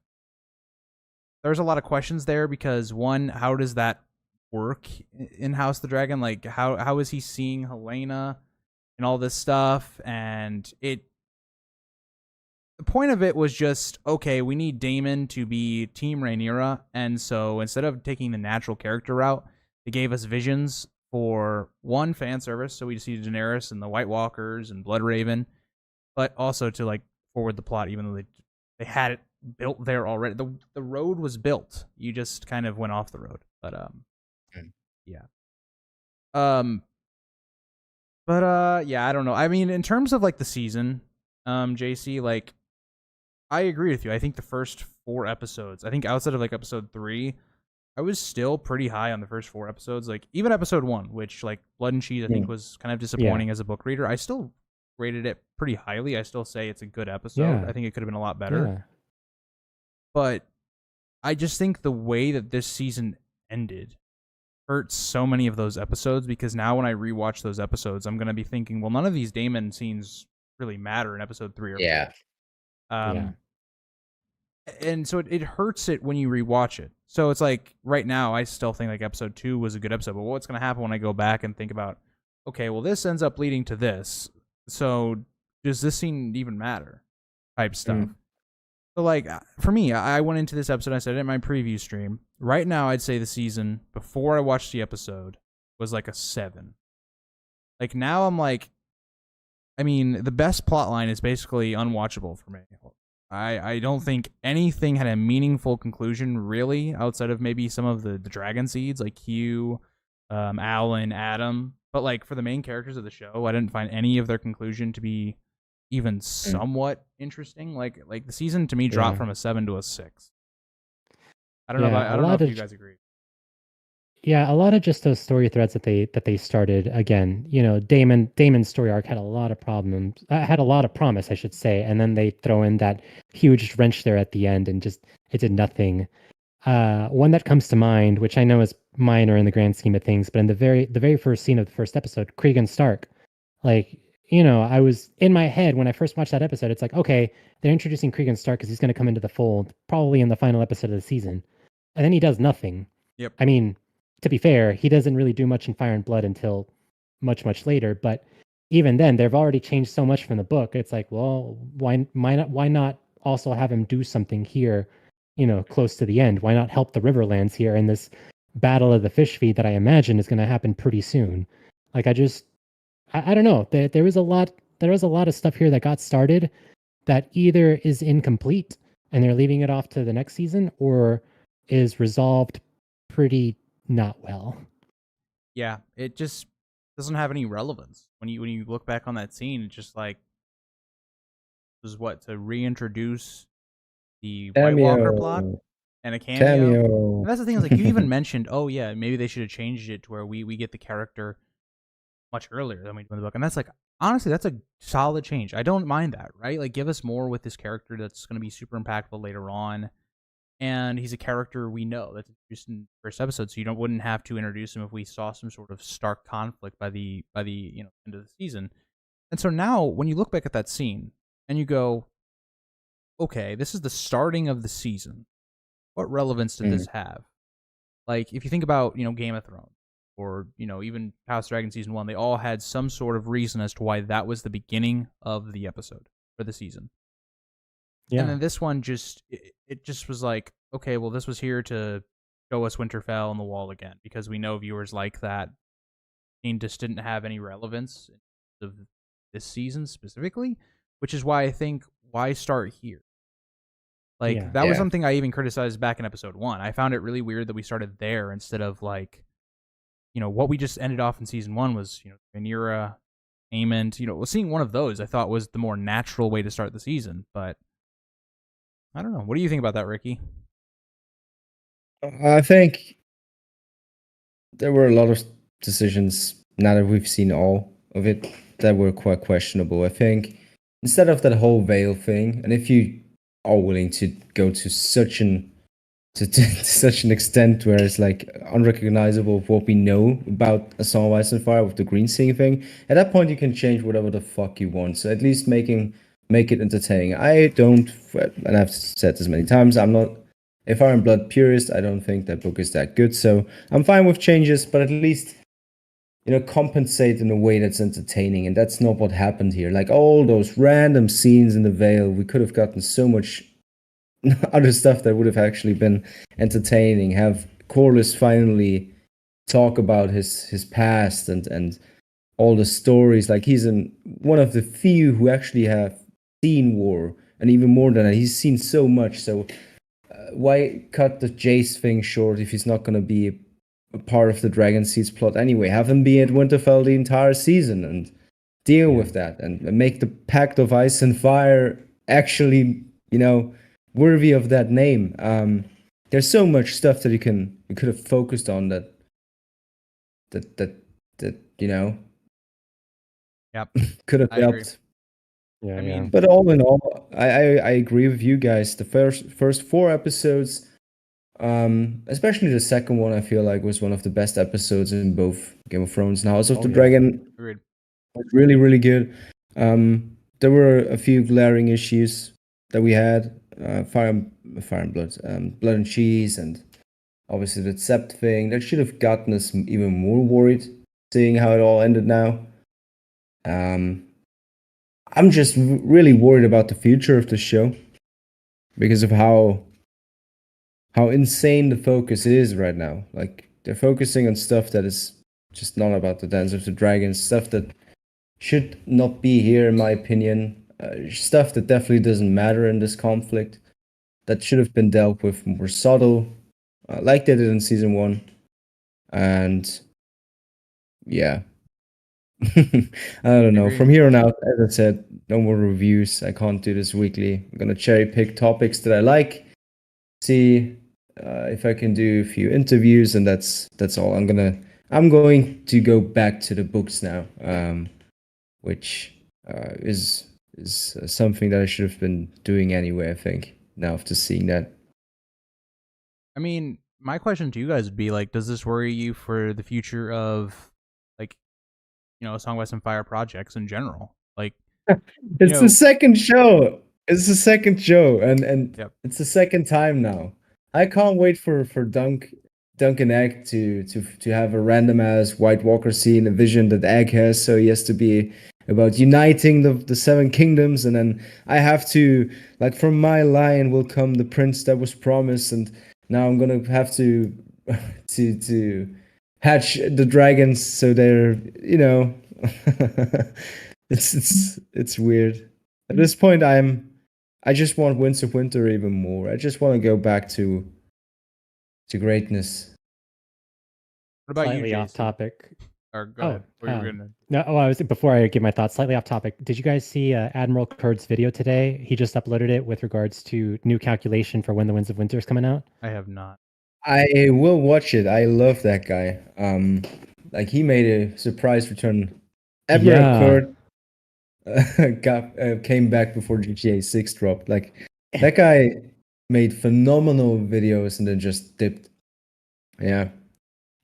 There's a lot of questions there because one, how does that work in House of the Dragon? Like how is he seeing Helaena and all this stuff? And the point of it was just, okay, we need Damon to be Team Rhaenyra, and so instead of taking the natural character route, they gave us visions for one, fan service, so we see Daenerys and the White Walkers and Bloodraven, but also to like forward the plot, even though they had it built there already. The road was built. You just kind of went off the road. But yeah. Yeah, I don't know. I mean, in terms of like the season, JC, like I agree with you. I think the first 4 episodes, I think outside of like episode 3, I was still pretty high on the first 4 episodes. Like even episode 1, which like Blood and Cheese, I think was kind of disappointing as a book reader. I still rated it pretty highly. I still say it's a good episode. I think it could have been a lot better. Yeah. But I just think the way that this season ended hurts so many of those episodes, because now when I rewatch those episodes, I'm going to be thinking, well, none of these Damon scenes really matter in episode 3 or 4. And so it hurts it when you rewatch it. So it's like right now, I still think like episode 2 was a good episode. But what's going to happen when I go back and think about, okay, well, this ends up leading to this. So does this scene even matter? Type stuff. So like for me, I went into this episode. I said it in my preview stream. Right now, I'd say the season before I watched the episode was like a 7. Like now, I'm like, I mean, the best plot line is basically unwatchable for me. I don't think anything had a meaningful conclusion, really, outside of maybe some of the dragon seeds, like Hugh, Alan, Adam. But like for the main characters of the show, I didn't find any of their conclusion to be even somewhat interesting. Like the season to me dropped from a 7 to a 6. I don't know. I don't know if you guys agree. Yeah, a lot of just those story threads that they started. Again, Damon's story arc had a lot of problems, had a lot of promise, I should say, and then they throw in that huge wrench there at the end, and just it did nothing. One that comes to mind, which I know is minor in the grand scheme of things, but in the very first scene of the first episode, Cregan Stark, like I was in my head when I first watched that episode. It's like, okay, they're introducing Cregan Stark because he's going to come into the fold probably in the final episode of the season, and then he does nothing. Yep. I mean, to be fair, he doesn't really do much in Fire and Blood until much later. But even then, they've already changed so much from the book. It's like, well, why not also have him do something here, close to the end? Why not help the Riverlands here in this battle of the fish feed that I imagine is going to happen pretty soon? Like, I don't know. There was a lot of stuff here that got started that either is incomplete and they're leaving it off to the next season, or is resolved pretty not well. Yeah, it just doesn't have any relevance when you look back on that scene. It's just like, this is what, to reintroduce the White Walker plot and a cameo. And that's the thing, is like you even mentioned, oh yeah, maybe they should have changed it to where we get the character much earlier than we do in the book. And that's like, honestly, that's a solid change. I don't mind that, right? Like give us more with this character that's going to be super impactful later on. And he's a character we know that's introduced in the first episode, so you wouldn't have to introduce him if we saw some sort of stark conflict by the end of the season. And so now, when you look back at that scene and you go, okay, this is the starting of the season. What relevance did this have? Like, if you think about Game of Thrones or even House of Dragon season 1, they all had some sort of reason as to why that was the beginning of the episode for the season. Yeah. And then this one it just was like, okay, well, this was here to show us Winterfell and the Wall again, because we know viewers like that. Scene just didn't have any relevance of this season specifically, which is why I think, why start here? Like that was Yeah. something I even criticized back in episode 1. I found it really weird that we started there instead of like, what we just ended off in season 1 was, Rhaenyra, Aemond, seeing one of those I thought was the more natural way to start the season, but I don't know. What do you think about that, Ricky? I think there were a lot of decisions, now that we've seen all of it, that were quite questionable. I think instead of that whole veil thing, and if you are willing to go to such an to such an extent where it's like unrecognizable of what we know about A Song of Ice and Fire with the green seeing thing, at that point you can change whatever the fuck you want. So at least make it entertaining. I don't, and I've said this many times, I'm not a Fire and Blood purist. I don't think that book is that good. So I'm fine with changes, but at least compensate in a way that's entertaining. And that's not what happened here. Like all those random scenes in the Vale, we could have gotten so much other stuff that would have actually been entertaining. Have Corlys finally talk about his past and all the stories. Like he's one of the few who actually have seen war, and even more than that, he's seen so much. So why cut the Jace thing short if he's not going to be a part of the Dragon Seeds plot anyway? Have him be at Winterfell the entire season and deal with that, and make the Pact of Ice and Fire actually, worthy of that name. There's so much stuff that you could have focused on that Yep. could have I agree. helped. Yeah, I mean, But all in all, I agree with you guys. The first 4 episodes, especially the second one, I feel like was one of the best episodes in both Game of Thrones and House of the Dragon. agreed. Was really, really good. There were a few glaring issues that we had. Fire and Blood, Blood and Cheese, and obviously the Sept thing. That should have gotten us even more worried, seeing how it all ended now. I'm just really worried about the future of the show because of how insane the focus is right now. Like they're focusing on stuff that is just not about the Dance of the Dragons, stuff that should not be here, in my opinion. Stuff that definitely doesn't matter in this conflict, that should have been dealt with more subtle, like they did in season 1. And yeah, I don't know. Agreed. From here on out, as I said, no more reviews. I can't do this weekly. I'm gonna cherry pick topics that I like, see if I can do a few interviews, and that's all. I'm going to go back to the books now, which is something that I should have been doing anyway. I think now after seeing that. I mean, my question to you guys would be like, does this worry you for the future of like, Song of Ice and Fire projects in general? Like, It's the second show. It's the second show, and Yep. it's the second time now. I can't wait for Duncan Egg to have a random ass White Walker scene, a vision that Egg has. So he has to be about uniting the Seven Kingdoms, and then I have to, like, from my line will come the prince that was promised, and now I'm gonna have to to hatch the dragons so they're it's weird. At this point, I just want Winds of Winter even more. I just want to go back to greatness. What about Slightly you, off JC? topic. Or go ahead. What were you gonna... No, I was before I give my thoughts. Slightly off topic. Did you guys see Admiral Kurd's video today? He just uploaded it with regards to new calculation for when the Winds of Winter is coming out. I have not. I will watch it. I love that guy. Like he made a surprise return. Admiral Kurt came back before GTA 6 dropped. Like that guy made phenomenal videos and then just dipped. Yeah.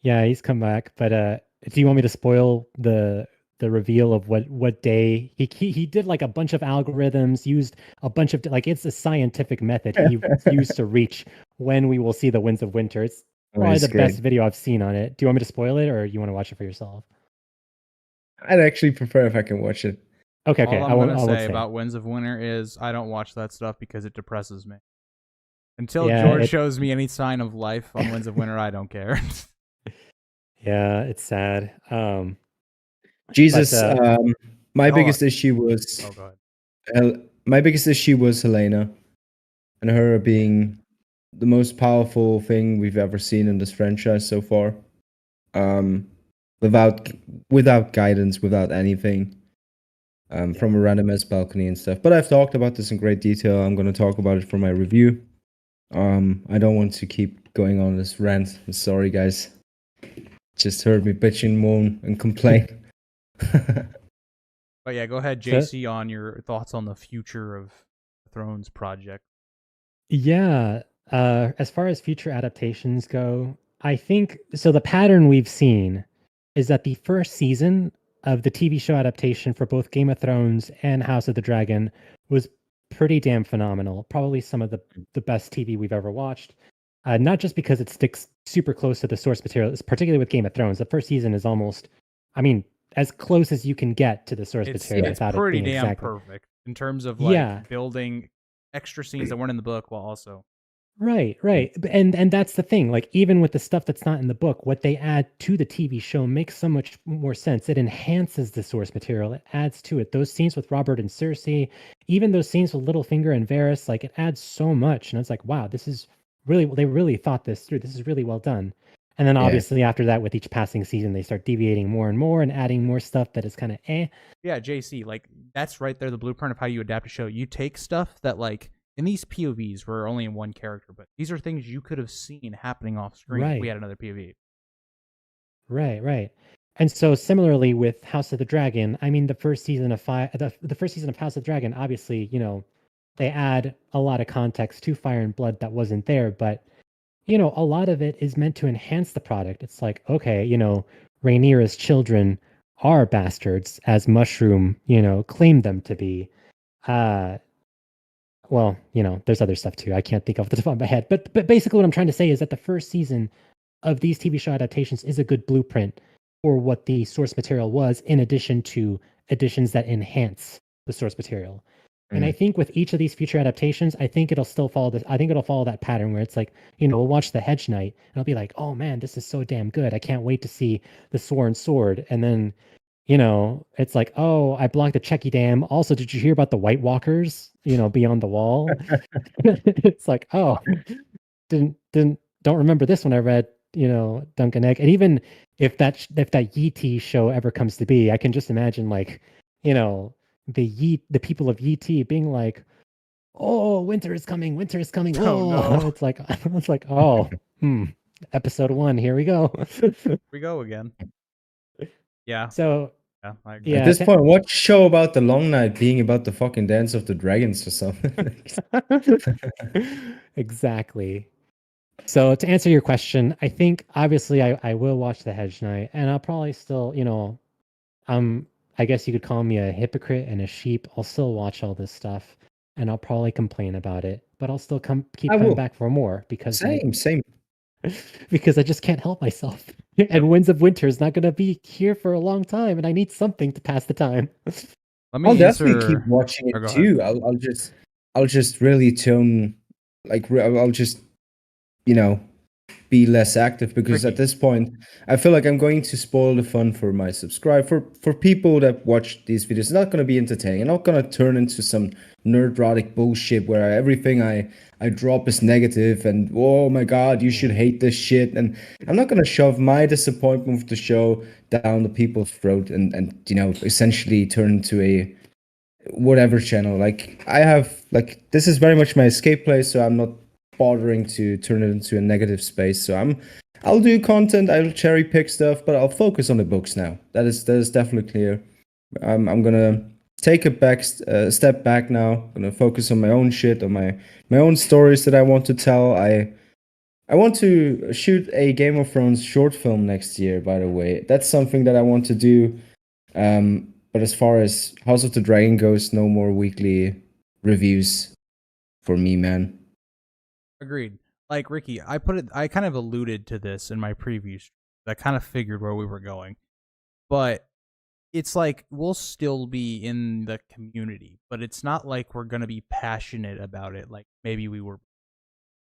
Yeah, he's come back. But do you want me to spoil the reveal of what day he did? Like a bunch of algorithms, used a bunch of it's a scientific method he used to reach when we will see the Winds of Winter. It's probably the best video I've seen on it. Do you want me to spoil it, or you want to watch it for yourself? I'd actually prefer if I can watch it. Okay. All I'm gonna say about Winds of Winter is I don't watch that stuff because it depresses me. Until George shows me any sign of life on Winds of Winter, I don't care. Yeah, it's sad. Jesus, my biggest issue was oh, go ahead. my biggest issue was Helaena. and her being the most powerful thing we've ever seen in this franchise so far. Um, without guidance, without anything, from a random ass balcony and stuff. But I've talked about this in great detail. I'm gonna talk about it for my review. I don't want to keep going on this rant. I'm sorry, guys. Just heard me bitch and moan and complain. But yeah, go ahead, So- JC, on your thoughts on the future of Thrones project. Yeah. As far as future adaptations go, I think so. The pattern we've seen is that the first season of the TV show adaptation for both Game of Thrones and House of the Dragon was pretty damn phenomenal. Probably some of the best TV we've ever watched. Not just because it sticks super close to the source material, particularly with Game of Thrones. The first season is almost, I mean, as close as you can get to the source material It's without pretty it being damn exactly perfect in terms of like Yeah. building extra scenes that weren't in the book while also. Right. And that's the thing. Like even with the stuff that's not in the book, what they add to the TV show makes so much more sense. It enhances the source material. It adds to it. Those scenes with Robert and Cersei, even those scenes with Littlefinger and Varys, like it adds so much. And it's like, wow, this is really they really thought this through. This is really well done. And then Yeah. obviously after that, with each passing season, they start deviating more and more and adding more stuff that is kind of eh. Yeah, JC, like that's right there the blueprint of how you adapt a show. You take stuff that like in these POVs we're only in one character, but these are things you could have seen happening off screen if we Right. had another POV. Right. And so similarly with House of the Dragon, I mean the first season of the first season of House of the Dragon, obviously, they add a lot of context to Fire and Blood that wasn't there, but a lot of it is meant to enhance the product. It's like, okay, Rhaenyra's children are bastards as Mushroom, claimed them to be. Well, there's other stuff too. I can't think off the top of my head. But basically what I'm trying to say is that the first season of these TV show adaptations is a good blueprint for what the source material was, in addition to additions that enhance the source material. And I think with each of these future adaptations, I think it'll still follow this. I think it'll follow that pattern where it's like, we'll watch the Hedge Knight and I'll be like, oh man, this is so damn good. I can't wait to see the Sworn Sword. And then, it's like, oh, I blocked the Checky Dam. Also, did you hear about the White Walkers, beyond the wall? It's like, oh, don't remember this when I read, Duncan Egg. And even if that Yee show ever comes to be, I can just imagine like, the people of Yee being like, oh, winter is coming. Oh, no. It's like oh, episode 1, here we go. We go again. Yeah. So Yeah, I agree. yeah, At this point, what show about the Long Night being about the fucking Dance of the Dragons or something? exactly. So to answer your question, I think obviously I will watch the Hedge Knight, and I'll probably still, I guess you could call me a hypocrite and a sheep. I'll still watch all this stuff, and I'll probably complain about it, but I'll still keep I coming will. back for more because Same. because I just can't help myself. And Winds of Winter is not going to be here for a long time, and I need something to pass the time. Let me I'll answer. definitely keep watching Or go it ahead. too. I'll just really tone, like I'll just, be less active because Ricky. at this point I feel like I'm going to spoil the fun for my for people that watch these videos. It's not going to be entertaining. I'm not going to turn into some nerdrotic bullshit where everything I drop is negative and oh my god, you should hate this shit. And I'm not going to shove my disappointment with the show down the people's throat and essentially turn into a whatever channel. Like I have this is very much my escape place, so I'm not bothering to turn it into a negative space. So I'll do content, I'll cherry pick stuff, but I'll focus on the books now. That is definitely clear. I'm gonna take a step back now. I'm gonna focus on my own shit, on my own stories that I want to tell. I want to shoot a Game of Thrones short film next year, by the way. That's something that I want to do. But as far as House of the Dragon goes, no more weekly reviews for me, man. Agreed. Like Ricky, I kind of alluded to this in my preview. I kind of figured where we were going, but it's like we'll still be in the community, but it's not like we're gonna be passionate about it. Like maybe we were,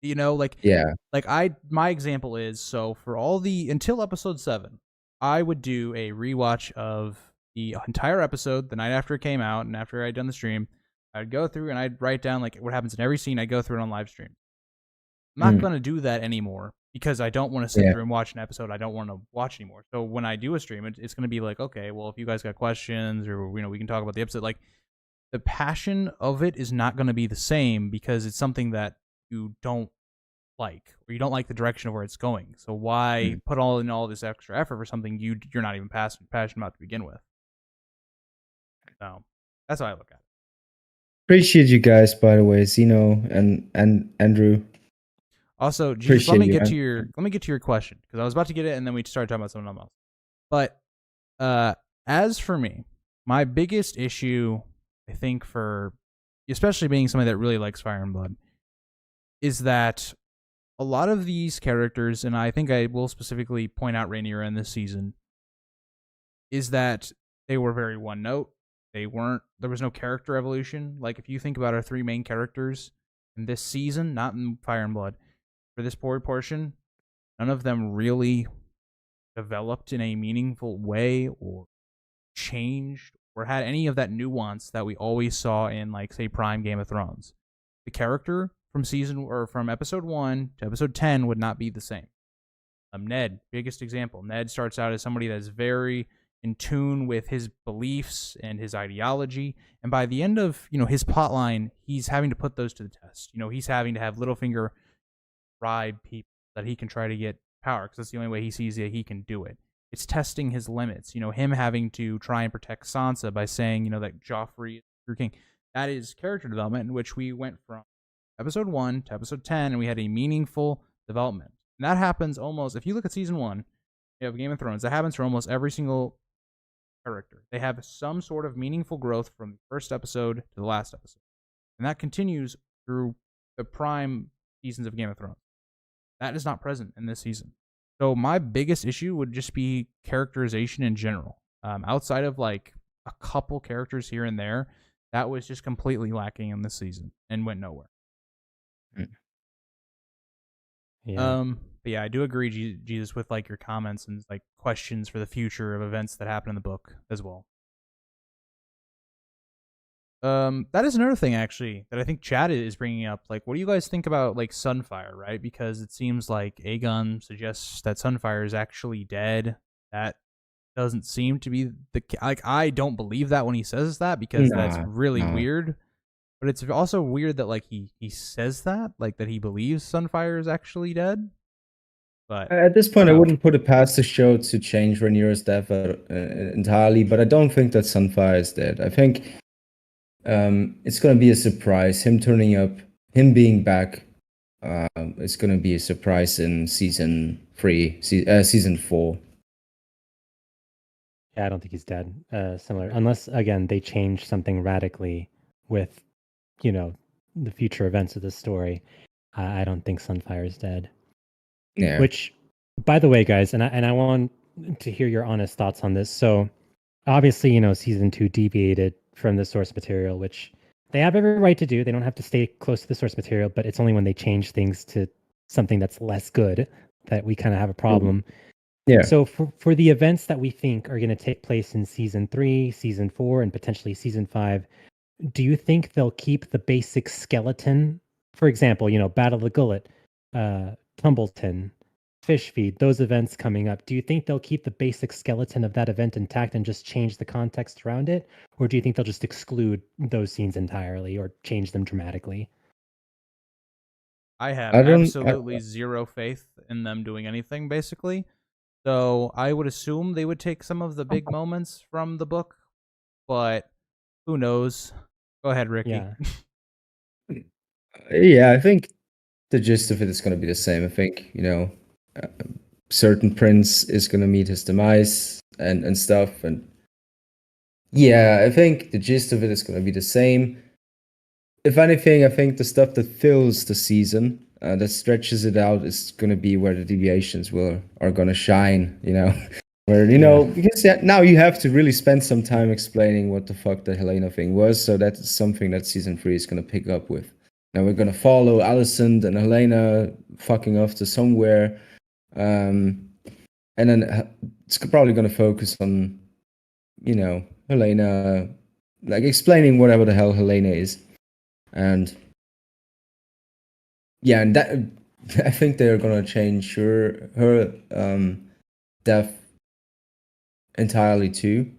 like Yeah. like my example is, so for until episode 7, I would do a rewatch of the entire episode the night after it came out and after I'd done the stream. I'd go through and I'd write down like what happens in every scene. I'd go through it on live stream. I'm not gonna do that anymore because I don't want to sit through and watch an episode I don't want to watch anymore. So when I do a stream, it's gonna be like, okay, well, if you guys got questions or we can talk about the episode. Like the passion of it is not gonna be the same because it's something that you don't like or you don't like the direction of where it's going. So why put all this extra effort for something you're not even passionate about to begin with? So that's how I look at it. Appreciate you guys, by the way, Zeno and Andrew. Also, Jesus, let me Appreciate get you, to your question because I was about to get it and then we started talking about something else. But as for me, my biggest issue, I think, for especially being somebody that really likes Fire and Blood, is that a lot of these characters, and I think I will specifically point out Rhaenyra in this season, is that they were very one note. There was no character evolution. Like if you think about our three main characters in this season, not in Fire and Blood, for this portion, none of them really developed in a meaningful way or changed or had any of that nuance that we always saw in, like, say, Prime Game of Thrones. The character from episode 1 to episode 10 would not be the same. Ned, biggest example. Ned starts out as somebody that's very in tune with his beliefs and his ideology, and by the end of his plotline, he's having to put those to the test. He's having to have Littlefinger bribe people that he can try to get power because that's the only way he sees that he can do it. It's testing his limits. Him having to try and protect Sansa by saying that Joffrey is your king. That is character development in which we went from episode 1 to episode 10 and we had a meaningful development. And that happens almost, if you look at season 1 of Game of Thrones, that happens for almost every single character. They have some sort of meaningful growth from the first episode to the last episode. And that continues through the prime seasons of Game of Thrones. That is not present in this season. So my biggest issue would just be characterization in general. Outside of like a couple characters here and there, that was just completely lacking in this season and went nowhere. Yeah. But yeah, I do agree, Jesus, with like your comments and like questions for the future of events that happen in the book as well. That is another thing actually that I think Chad is bringing up. Like, what do you guys think about like Sunfire, right? Because it seems like Aegon suggests that Sunfire is actually dead. That doesn't seem to be I don't believe that when he says that because that's really weird. But it's also weird that like he says that, like that he believes Sunfire is actually dead. But at this point, I wouldn't put it past the show to change Rhaenyra's death entirely, but I don't think that Sunfire is dead. I think it's going to be a surprise. Him turning up, him being back, it's going to be a surprise in season 4. Yeah, I don't think he's dead. Similar, unless again they change something radically with, the future events of the story. I don't think Sunfire is dead. Yeah. Which, by the way, guys, and I want to hear your honest thoughts on this. So, obviously, season 2 deviated from the source material, which they have every right to do. They don't have to stay close to the source material, but it's only when they change things to something that's less good that we kind of have a problem. Yeah. So for the events that we think are going to take place in season 3, season 4, and potentially season 5, do you think they'll keep the basic skeleton? For example, Battle of the Gullet, Tumbleton, Fish Feed, those events coming up. Do you think they'll keep the basic skeleton of that event intact and just change the context around it? Or do you think they'll just exclude those scenes entirely or change them dramatically? I have absolutely zero faith in them doing anything, basically. So I would assume they would take some of the big moments from the book, but who knows? Go ahead, Ricky. Yeah. Yeah, I think the gist of it is going to be the same. I think, certain prince is going to meet his demise and stuff. And yeah, I think the gist of it is going to be the same. If anything, I think the stuff that fills the season, that stretches it out, is going to be where the deviations are going to shine, where, because now you have to really spend some time explaining what the fuck the Helaena thing was. So that's something that season 3 is going to pick up with. Now we're going to follow Alicent and Helaena fucking off to somewhere. And then it's probably going to focus on, Helaena, like explaining whatever the hell Helaena is. And yeah, and that I think they're gonna change her death entirely too.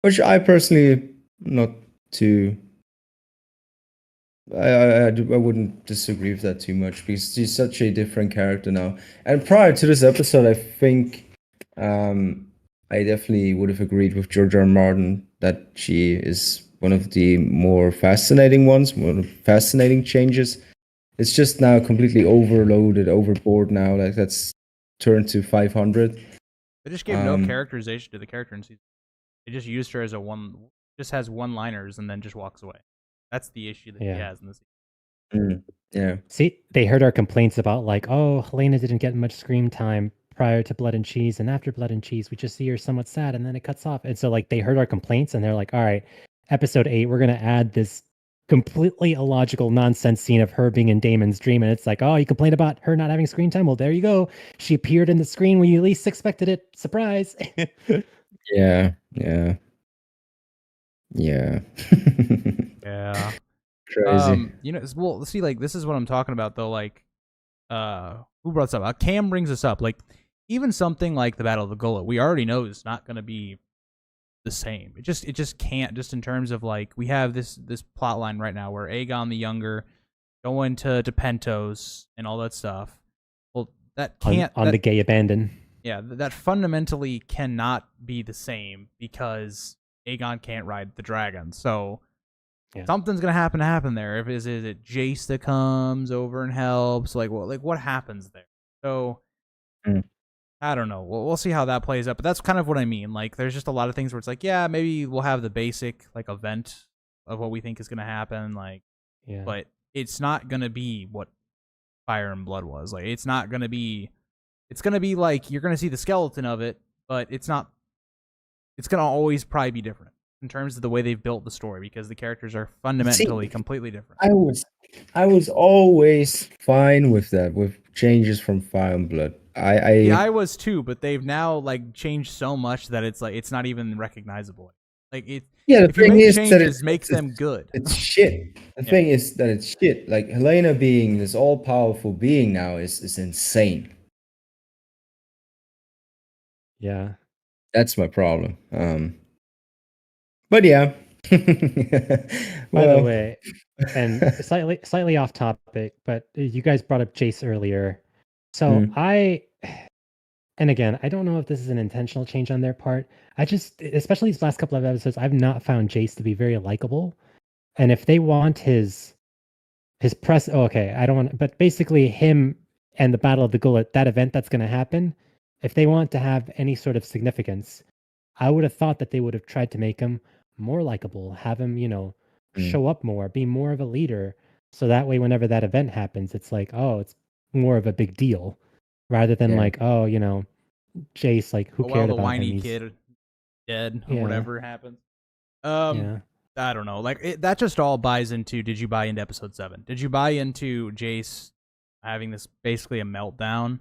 Which I personally not too. I wouldn't disagree with that too much because she's such a different character now. And prior to this episode, I think I definitely would have agreed with George R. R. Martin that she is one of the more fascinating ones, one of the fascinating changes. It's just now completely overloaded, overboard now. Like that's turned to 500. They just gave no characterization to the character in season. They just used her as just has one-liners and then just walks away. That's the issue that he has in this. Yeah. See, they heard our complaints about like, oh, Helaena didn't get much screen time prior to Blood and Cheese, and after Blood and Cheese, we just see her somewhat sad, and then it cuts off. And so, like, they heard our complaints, and they're like, all right, episode 8, we're gonna add this completely illogical nonsense scene of her being in Damon's dream, and it's like, oh, you complained about her not having screen time? Well, there you go. She appeared in the screen when you least expected it. Surprise. Yeah. Yeah. Crazy. Well, see, like, this is what I'm talking about, though. Like, who brought this up? Cam brings this up. Like, even something like the Battle of the Gullet, we already know is not going to be the same. It just can't. Just in terms of like, we have this plot line right now where Aegon the Younger going to Pentos and all that stuff. Well, that can't on the gay abandon. Yeah, that fundamentally cannot be the same because Aegon can't ride the dragon. So something's gonna happen there. Is it Jace that comes over and helps? Like what happens there? So I don't know. We'll see how that plays out. But that's kind of what I mean. Like, there's just a lot of things where it's like, yeah, maybe we'll have the basic like event of what we think is gonna happen. Like, but it's not gonna be what Fire and Blood was. Like, it's not gonna be. It's gonna be like you're gonna see the skeleton of it, but it's not. It's gonna always probably be different in terms of the way they've built the story because the characters are fundamentally completely different. I was always fine with that, with changes from Fire and Blood. I was too, but they've now like changed so much that it's like it's not even recognizable. Like it. Yeah, the if you thing make is changes, that makes them good. It's shit. The thing is that it's shit. Like Helaena being this all-powerful being now is insane. Yeah. That's my problem. But yeah. By the way, and slightly off topic, but you guys brought up Jace earlier. So and again, I don't know if this is an intentional change on their part. I just, especially these last couple of episodes, I've not found Jace to be very likable. And if they want his press, I don't want, but basically him and the Battle of the Gullet, that event that's going to happen, if they want to have any sort of significance, I would have thought that they would have tried to make him more likable, have him, show up more, be more of a leader. So that way, whenever that event happens, it's like, oh, it's more of a big deal rather than like, oh, Jace, like, who cared the about whiny him? Kid dead or whatever happens. I don't know. Like that just all buys into. Did you buy into episode 7? Did you buy into Jace having this basically a meltdown?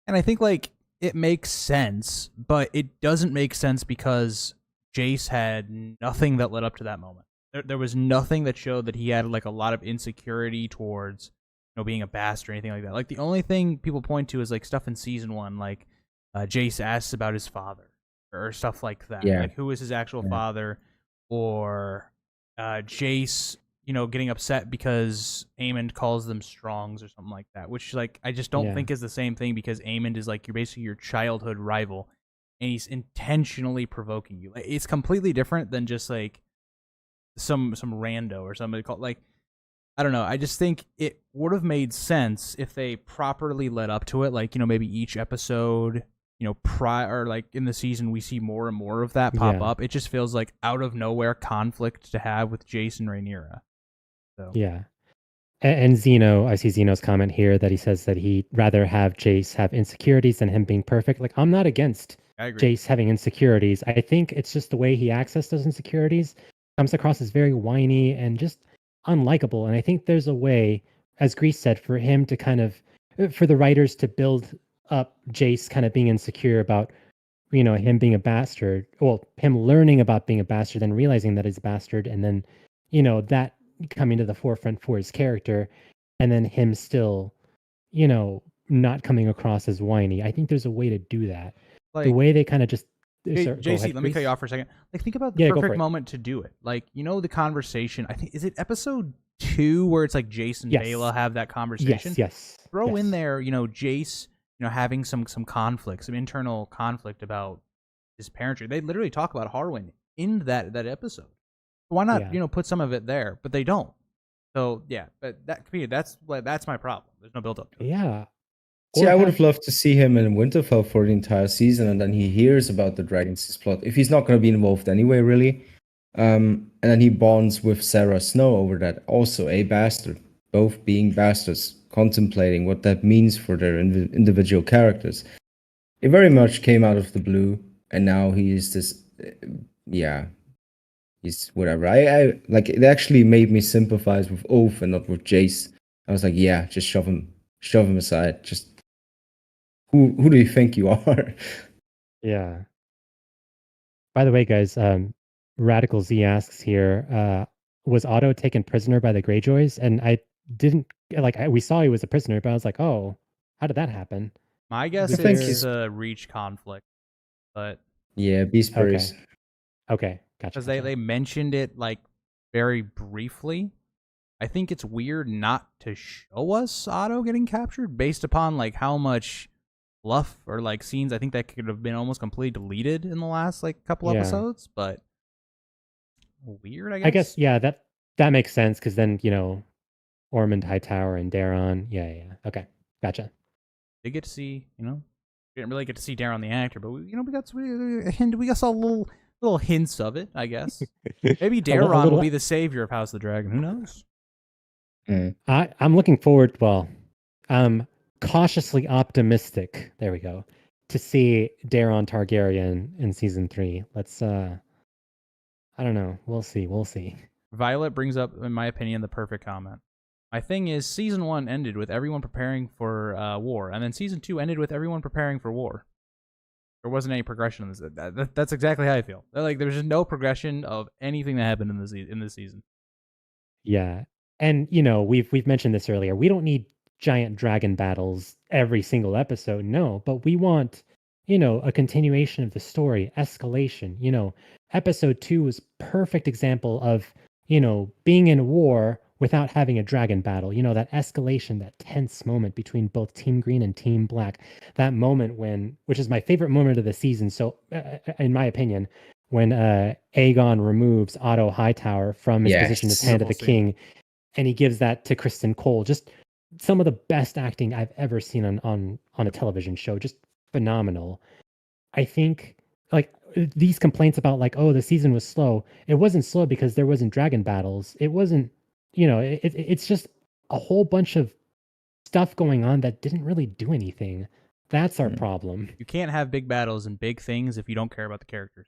And I think like it makes sense, but it doesn't make sense because Jace had nothing that led up to that moment. There was nothing that showed that he had like a lot of insecurity towards being a bastard or anything like that. Like the only thing people point to is like stuff in season 1, like Jace asks about his father or stuff like that. Like who is his actual father, or Jace, getting upset because Aemond calls them Strongs or something like that, which like I just don't think is the same thing because Aemond is like basically your childhood rival, and he's intentionally provoking you. Like, it's completely different than just like some rando or somebody called like. I don't know. I just think it would have made sense if they properly led up to it. Like, maybe each episode, prior, or like in the season, we see more and more of that pop up. It just feels like out of nowhere conflict to have with Jace and Rhaenyra. So. Yeah. And Zeno, I see Zeno's comment here that he says that he'd rather have Jace have insecurities than him being perfect. Like, I'm not against Jace having insecurities. I think it's just the way he accesses those insecurities comes across as very whiny and just unlikable. And I think there's a way, as Grease said, for him to kind of, for the writers to build up Jace kind of being insecure about, him being a bastard, well, him learning about being a bastard, then realizing that he's a bastard, and then, that coming to the forefront for his character, and then him still, not coming across as whiny. I think there's a way to do that. The Like, way they kind of just hey, go JC, ahead, let me cut Reese. you off for a second. Like, think about the Yeah, go for perfect it. moment to do it. Like, the conversation. I think, is it episode 2 where it's like Jace and Yes. Bela have that conversation? Yes. Throw in yes. there, Jace, having some conflict, some internal conflict about his parentry. They literally talk about Harwin in that episode. Why not, Yeah. put some of it there? But they don't. So yeah, but that's my problem. There's no build up to it. Yeah. See, Or I would have- have loved to see him in Winterfell for the entire season, and then he hears about the Dragon's plot. If he's not going to be involved anyway, really. And then he bonds with Sarah Snow over that. Also, a bastard. Both being bastards, contemplating what that means for their individual characters. It very much came out of the blue, and now he is this. Yeah, he's whatever. I like it. Actually made me sympathize with Oath and not with Jace. I was like, yeah, just shove him aside. Just who do you think you are? Yeah. By the way, guys, Radical Z asks here, was Otto taken prisoner by the Greyjoys? And I didn't we saw he was a prisoner, but I was like, oh, how did that happen? My guess Was think is he's- a reach conflict, but Yeah, Beastberries. Okay, gotcha. because they mentioned it like very briefly. I think it's weird not to show us Otto getting captured based upon like how much fluff or like scenes I think that could have been almost completely deleted in the last like couple Yeah. episodes, but weird, I guess. I guess, yeah, that makes sense because then, Ormond Hightower and Daron. Yeah. Okay, gotcha. Did get to see, we didn't really get to see Darren the actor, but we got saw little hints of it, I guess. Maybe Daron will be the savior of House of the Dragon. Who knows? I'm looking forward. Well, I'm cautiously optimistic. There we go. To see Daron Targaryen in season 3. Let's. I don't know. We'll see. Violet brings up, in my opinion, the perfect comment. My thing is, season 1 ended with everyone preparing for war, and then season 2 ended with everyone preparing for war. There wasn't any progression in this. That's exactly how I feel. Like there's just no progression of anything that happened in this season. Yeah, and we've mentioned this earlier. We don't need giant dragon battles every single episode. No, but we want a continuation of the story, escalation. Episode 2 was perfect example of being in war without having a dragon battle. That escalation, that tense moment between both Team Green and Team Black. That moment which is my favorite moment of the season. So, in my opinion, when Aegon removes Otto Hightower from his position as Hand of the King, and he gives that to Kristen Cole. Just some of the best acting I've ever seen on a television show. Just phenomenal. I think these complaints about the season was slow. It wasn't slow because there wasn't dragon battles. It wasn't, it's just a whole bunch of stuff going on that didn't really do anything. That's our problem. You can't have big battles and big things if you don't care about the characters.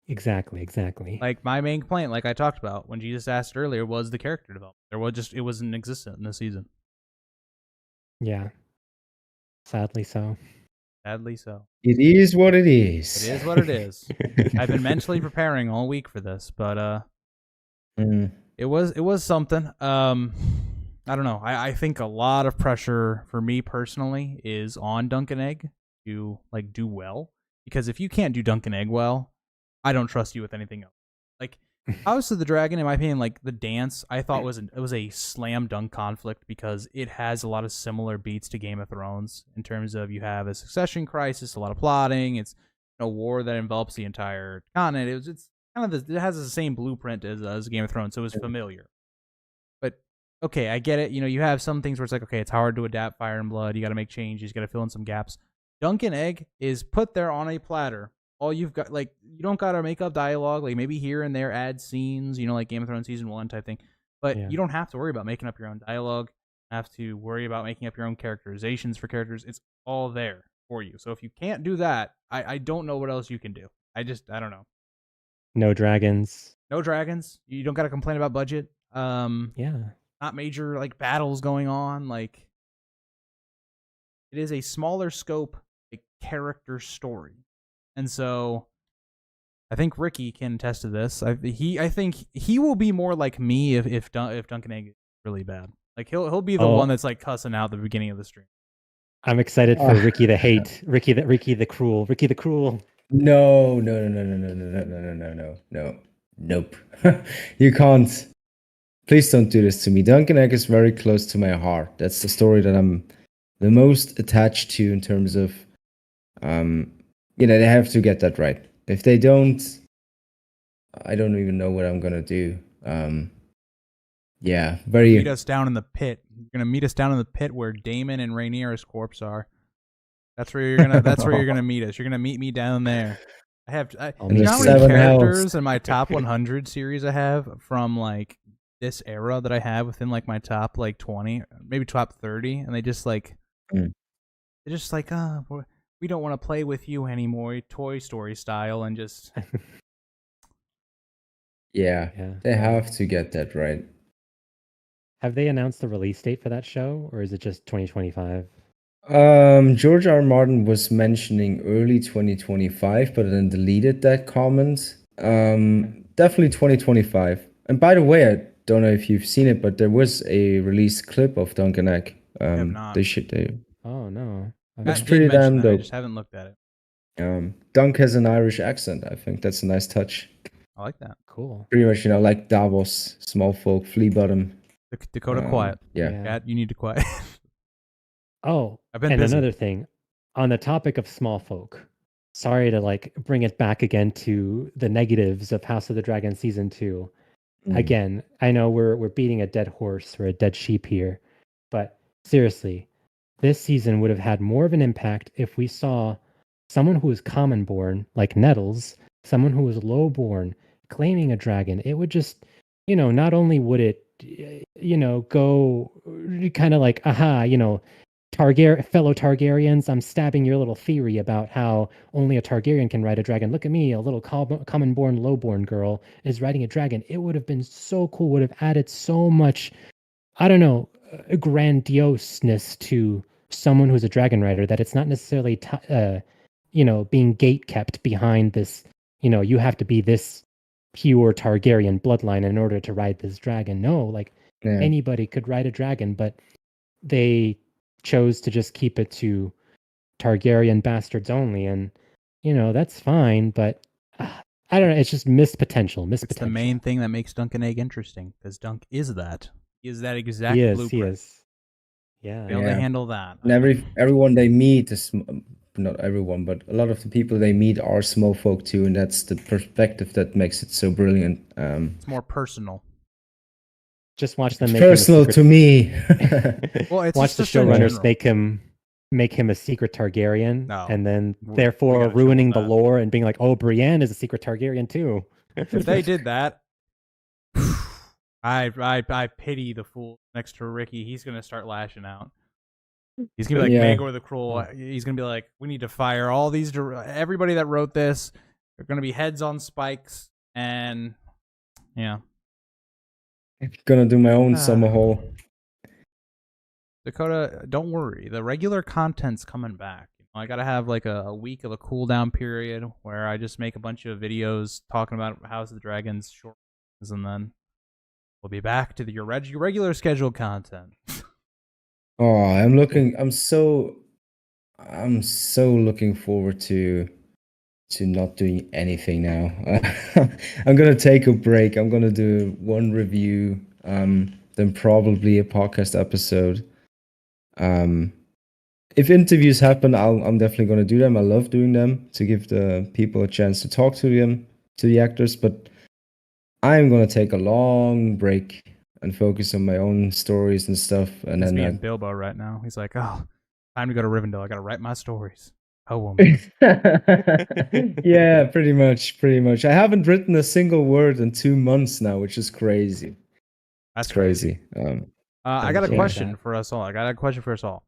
Exactly. Like my main complaint, like I talked about when Jesus asked earlier, was the character development. It wasn't existent in this season. Yeah. Sadly so. Sadly so. It is what it is. It is what it is. I've been mentally preparing all week for this, but it was something. I don't know. I think a lot of pressure for me personally is on Dunk and Egg to do well, because if you can't do Dunk and Egg well, I don't trust you with anything else. Like House of the Dragon, in my opinion, the dance, I thought was a slam dunk conflict because it has a lot of similar beats to Game of Thrones in terms of you have a succession crisis, a lot of plotting. It's a war that envelops the entire continent. It's kind of it has the same blueprint as Game of Thrones, so it was familiar. But okay, I get it. You have some things where it's okay, it's hard to adapt Fire and Blood. You got to make changes. You got to fill in some gaps. Dunk and Egg is put there on a platter. All you've got, you don't gotta make up dialogue, maybe here and there add scenes, like Game of Thrones season 1 type thing. But you don't have to worry about making up your own dialogue. You have to worry about making up your own characterizations for characters. It's all there for you. So if you can't do that, I don't know what else you can do. I don't know. No dragons. No dragons. You don't gotta complain about budget. Yeah. Not major battles going on. It is a smaller scope character story. And so I think Ricky can attest to this. I think he will be more like me if Duncan Egg is really bad. Like he'll be the one that's like cussing out the beginning of the stream. I'm excited for Ricky the hate, Ricky the cruel, Ricky the cruel. No, no, no, no, no, no, no, no, no, no, no, no, nope. You can't. Please don't do this to me. Duncan Egg is very close to my heart. That's the story that I'm the most attached to in terms of, they have to get that right. If they don't, I don't even know what I'm gonna do. Yeah, very. Meet us down in the pit. You're gonna meet us down in the pit where Damon and Rhaenyra's corpse are. That's where you're gonna. That's where you're gonna meet us. You're gonna meet me down there. You know how many characters in my top 100 series I have from like this era that I have within like my top like 20, maybe top 30, and they just like they're just like, we don't want to play with you anymore, Toy Story style, and just yeah, they have to get that right. Have they announced the release date for that show, or is it just 2025? George R. R. Martin was mentioning early 2025, but then deleted that comment. Definitely 2025. And by the way, I don't know if you've seen it, but there was a release clip of Duncan Egg. I have not. Oh no. It's pretty damn dope. I just haven't looked at it. Dunk has an Irish accent. I think that's a nice touch. I like that. Cool. Pretty much, like Davos, small folk, flea bottom. Dakota quiet. Yeah. Kat, you need to quiet. Oh, I've been and busy. Another thing, on the topic of small folk, sorry to like bring it back again to the negatives of House of the Dragon season 2. Again, I know we're beating a dead horse or a dead sheep here, but seriously, this season would have had more of an impact if we saw someone who was common born, like Nettles, someone who was low born, claiming a dragon. It would just, not only would it, go kind of like, aha, fellow Targaryens, I'm stabbing your little theory about how only a Targaryen can ride a dragon. Look at me, a little common-born, low-born girl is riding a dragon. It would have been so cool, would have added so much, I don't know, grandioseness to someone who's a dragon rider, that it's not necessarily, being gate kept behind this, you have to be this pure Targaryen bloodline in order to ride this dragon. No, anybody could ride a dragon, but they chose to just keep it to Targaryen bastards only, and that's fine, but I don't know, it's just missed potential. It's the main thing that makes Duncan Egg interesting, because Dunk is that. He is that exact blueprint. He is. Yeah. Be able to handle that. And everyone they meet is, not everyone, but a lot of the people they meet are small folk too, and that's the perspective that makes it so brilliant. It's more personal. Just watch them. It's personal to me. Well, watch the showrunners make him a secret Targaryen, and then therefore ruining the lore and being like, "Oh, Brienne is a secret Targaryen too." If they did that, I pity the fool next to Ricky. He's gonna start lashing out. He's gonna be like Magor the Cruel. He's gonna be like, "We need to fire all these. Everybody that wrote this. They're gonna be heads on spikes." And yeah. Gonna do my own summer haul. Dakota, don't worry. The regular content's coming back. I gotta have like a week of a cooldown period where I just make a bunch of videos talking about House of the Dragons short, and then we'll be back to your regular scheduled content. Oh, I'm so looking forward to not doing anything now. I'm gonna take a break. I'm gonna do one review, then probably a podcast episode. If interviews happen, I'm definitely gonna do them. I love doing them to give the people a chance to talk to them, to the actors. But I'm gonna take a long break and focus on my own stories and stuff. And It's then me and Bilbo right now. He's like, "Oh, time to go to Rivendell. I gotta write my stories." Poem. Yeah, pretty much. I haven't written a single word in 2 months now, which is crazy. That's crazy. I got a question for us all.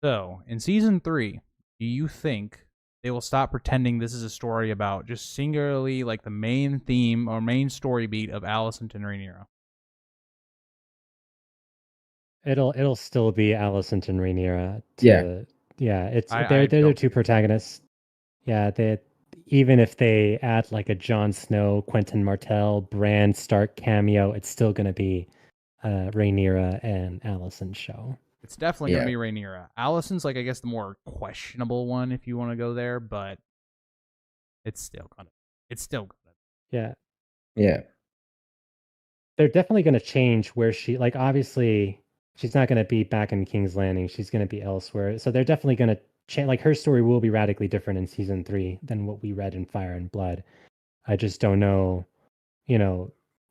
So, in season 3, do you think they will stop pretending this is a story about just singularly like the main theme or main story beat of Alicent and Rhaenyra? It'll still be Alicent and Rhaenyra. It's they're the two protagonists. Yeah, even if they add like a Jon Snow, Quentin Martell, Bran Stark cameo, it's still gonna be Rhaenyra and Alicent's show. It's definitely gonna Yeah. be Rhaenyra. Alicent's like I guess the more questionable one if you want to go there, but it's still gonna. Yeah, Yeah. they're definitely gonna change where she like. Obviously, she's not gonna be back in King's Landing. She's gonna be elsewhere. So they're definitely gonna change. Like her story will be radically different in season 3 than what we read in Fire and Blood. I just don't know,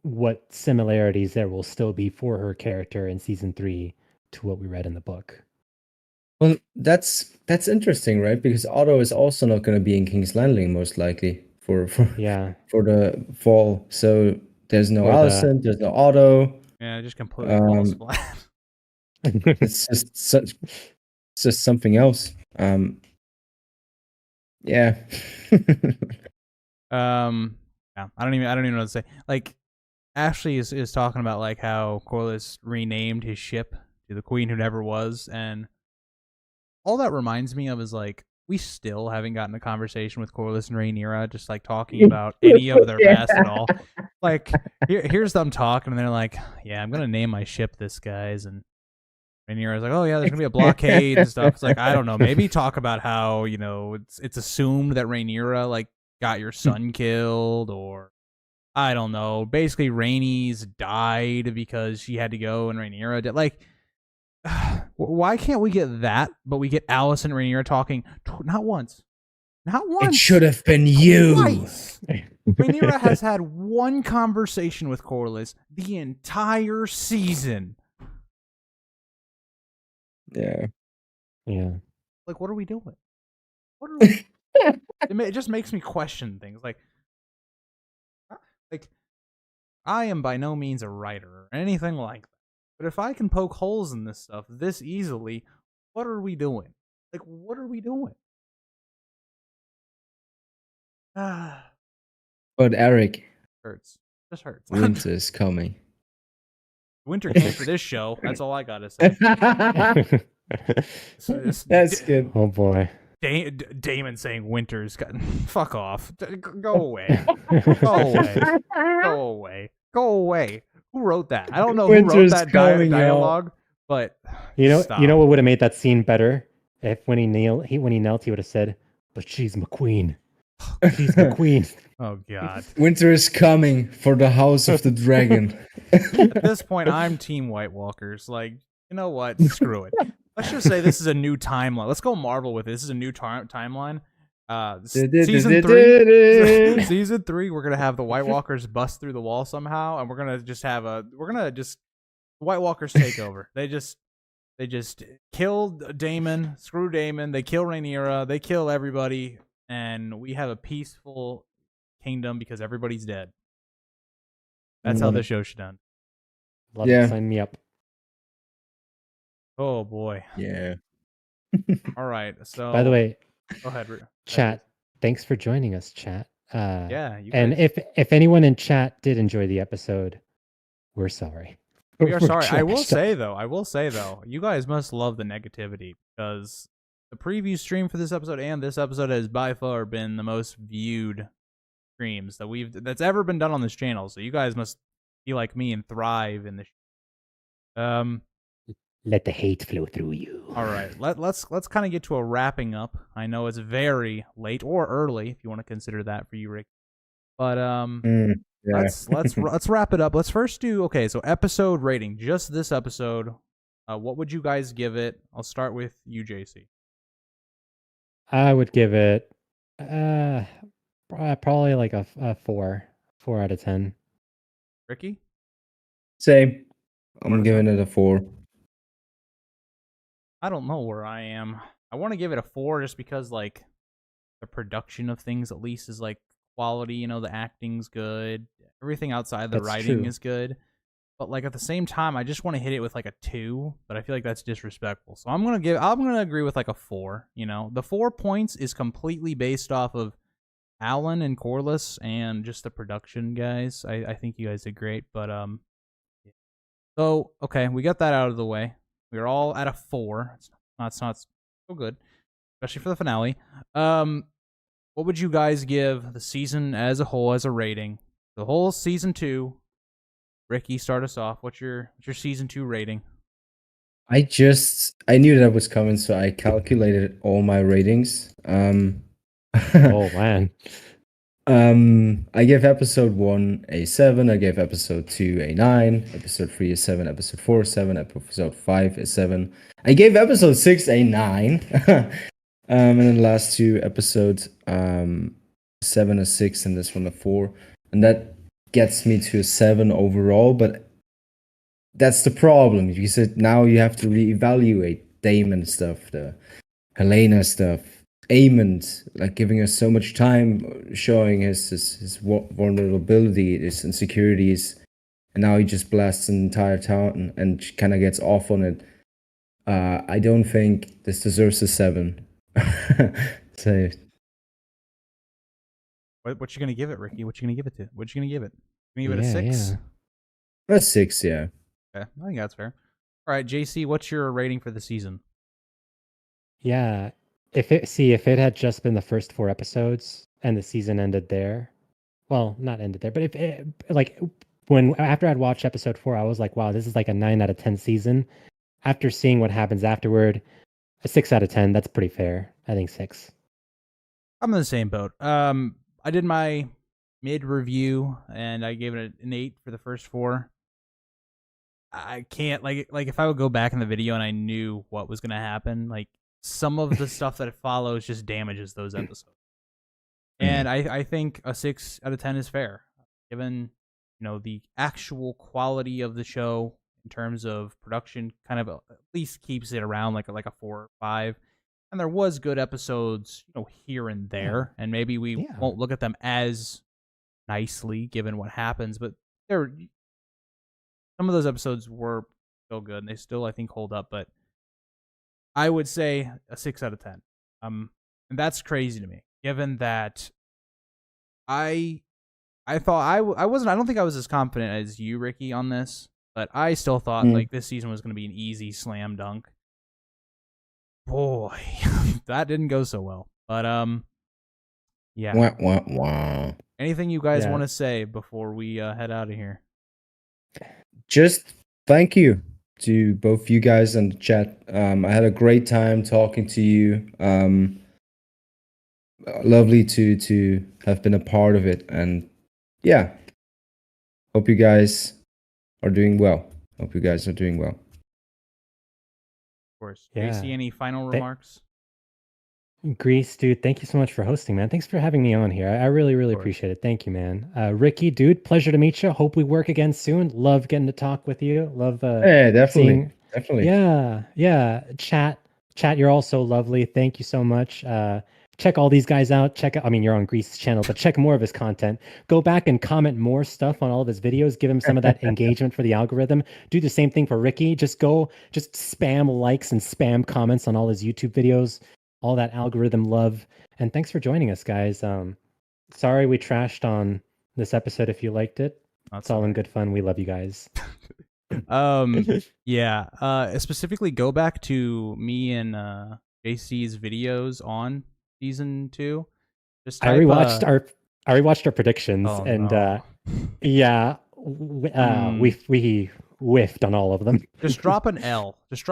what similarities there will still be for her character in season 3 to what we read in the book. Well, that's interesting, right? Because Otto is also not going to be in King's Landing most likely Yeah. for the fall. So there's no Or Alicent, there's no Otto. Yeah, it just completely falls Um, flat. it's just something else. Yeah. Yeah, I don't even know what to say. Like, Ashley is talking about like how Corlys renamed his ship to the Queen Who Never Was, and all that reminds me of is like we still haven't gotten a conversation with Corlys and Rhaenyra, just like talking about any of their past at all. Like, here's them talking, and they're like, "Yeah, I'm gonna name my ship this, guys," and Rhaenyra's like, "Oh yeah, there's gonna be a blockade and stuff." It's like I don't know, maybe talk about how it's assumed that Rhaenyra like got your son killed, or I don't know. Basically, Rhaenys died because she had to go, and Rhaenyra did. Like, why can't we get that? But we get Alice and Rhaenyra talking not once, not once. It should have been you. Twice. Rhaenyra has had one conversation with Corlys the entire season. Yeah. Yeah. Like, what are we doing? What are we? It just makes me question things. Like, I am by no means a writer or anything like that. But if I can poke holes in this stuff this easily, what are we doing? Like, what are we doing? But Eric, Hurts. Just hurts. winter is coming. Winter came for this show. That's all I gotta say. That's good. Oh boy. Damon saying winter's got fuck off. Go away. Go away. Go away. Go away. Who wrote that? I don't know who wrote Winter's that coming, dialogue, but stop. You know what would have made that scene better? If when he knelt, he would have said, "But she's McQueen. She's McQueen." Oh god. Winter is coming for the House of the Dragon. At this point, I'm Team White Walkers. Like, you know what? Screw it. Let's just say this is a new timeline. Let's go Marvel with it. This is a new timeline. Season 3. Season 3, we're gonna have the White Walkers bust through the wall somehow, and we're gonna White Walkers take over. They just killed Damon. Screw Damon. They kill Rhaenyra. They kill everybody, and we have a peaceful kingdom because everybody's dead. That's how the show should end. Love it. Sign me up. Oh boy. Yeah. All right. So, by the way, go ahead. Chat. Thanks for joining us, chat. Yeah. And if anyone in chat did enjoy the episode, we're sorry. We are sorry. I will say though, you guys must love the negativity because the preview stream for this episode and this episode has by far been the most viewed streams that's ever been done on this channel. So you guys must be like me and thrive in the let the hate flow through you. All right. Let's kind of get to a wrapping up. I know it's very late or early if you want to consider that for you, Rick. But yeah. let's wrap it up. Let's first do so episode rating. Just this episode. What would you guys give it? I'll start with you, JC. I would give it probably like a 4 out of 10. Ricky? Same. I'm giving it a 4. I don't know where I am. I want to give it a 4 just because like the production of things at least is like quality, the acting's good. Everything outside the writing is good. But like at the same time, I just want to hit it with like a 2, but I feel like that's disrespectful. So I'm going to agree with like a 4, The 4 points is completely based off of Alan and Corlys and just the production guys. I think you guys did great, but so okay, we got that out of the way. We're all at a 4. It's not so good, especially for the finale. what would you guys give the season as a whole as a rating? The whole season 2. Ricky, start us off. What's your season 2 rating? I knew that was coming, so I calculated all my ratings. Oh man. I gave episode 1 a 7, I gave episode 2 a 9, episode 3 a 7, episode 4 a 7, episode 5 a 7. I gave episode 6 a 9. And then the last 2 episodes, 7 a 6, and this one a 4. And that gets me to a 7 overall, but that's the problem. You said now you have to reevaluate Damon stuff, the Helaena stuff, Amond, like giving us so much time, showing his vulnerability, his insecurities, and now he just blasts an entire town and kind of gets off on it. I don't think this deserves a 7. So What you gonna give it, Ricky? What you gonna give it to? What you gonna give it? You gonna give it a 6? Yeah. a 6, yeah. Okay, I think that's fair. All right, JC, what's your rating for the season? Yeah. If it had just been the first 4 episodes and the season ended there, well, not ended there, but if it, like after I'd watched episode 4, I was like, wow, this is like a 9 out of 10 season. After seeing what happens afterward, a 6 out of 10. That's pretty fair. I think 6. I'm in the same boat. I did my mid review and I gave it an 8 for the first 4. I can't like if I would go back in the video and I knew what was gonna happen, like some of the stuff that it follows just damages those episodes. And I think a 6 out of 10 is fair, given the actual quality of the show in terms of production. Kind of at least keeps it around like a 4 or 5. And there was good episodes, here and there, and maybe we won't look at them as nicely given what happens, but some of those episodes were still good, and they still, I think, hold up. But I would say a 6 out of 10. And that's crazy to me, given that I thought I wasn't. I don't think I was as confident as you, Ricky, on this, but I still thought like this season was going to be an easy slam dunk. Boy, that didn't go so well. But yeah. Wah, wah, wah. Anything you guys want to say before we head out of here? Just thank you to both you guys in the chat. I had a great time talking to you. Lovely to have been a part of it, and yeah, hope you guys are doing well. Of course. Yeah. AC, any final remarks? Grease, dude, thank you so much for hosting, man. Thanks for having me on here. I really, really appreciate it. Thank you, man. Ricky, dude, pleasure to meet you. Hope we work again soon. Love getting to talk with you. Love yeah, definitely. Yeah. Chat, you're all so lovely. Thank you so much. Check all these guys out. You're on Grease's channel, but check more of his content. Go back and comment more stuff on all of his videos. Give him some of that engagement for the algorithm. Do the same thing for Ricky. Just spam likes and spam comments on all his YouTube videos. All that algorithm love. And thanks for joining us, guys. Sorry we trashed on this episode if you liked it. It's all in good fun. We love you guys. Yeah. Specifically go back to me and JC's videos on season 2. Just I rewatched our predictions we whiffed on all of them. Just drop an L. Just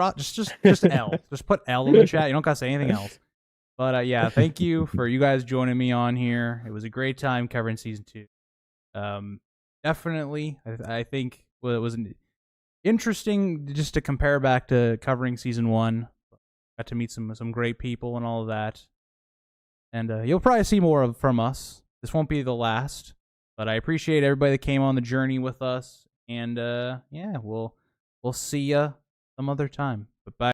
L. Just put L in the chat. You don't gotta say anything else. But yeah, thank you for you guys joining me on here. It was a great time covering season 2. Definitely, I think it was interesting just to compare back to covering season 1. Got to meet some great people and all of that. And you'll probably see more from us. This won't be the last, but I appreciate everybody that came on the journey with us. And yeah, we'll see ya some other time. But bye.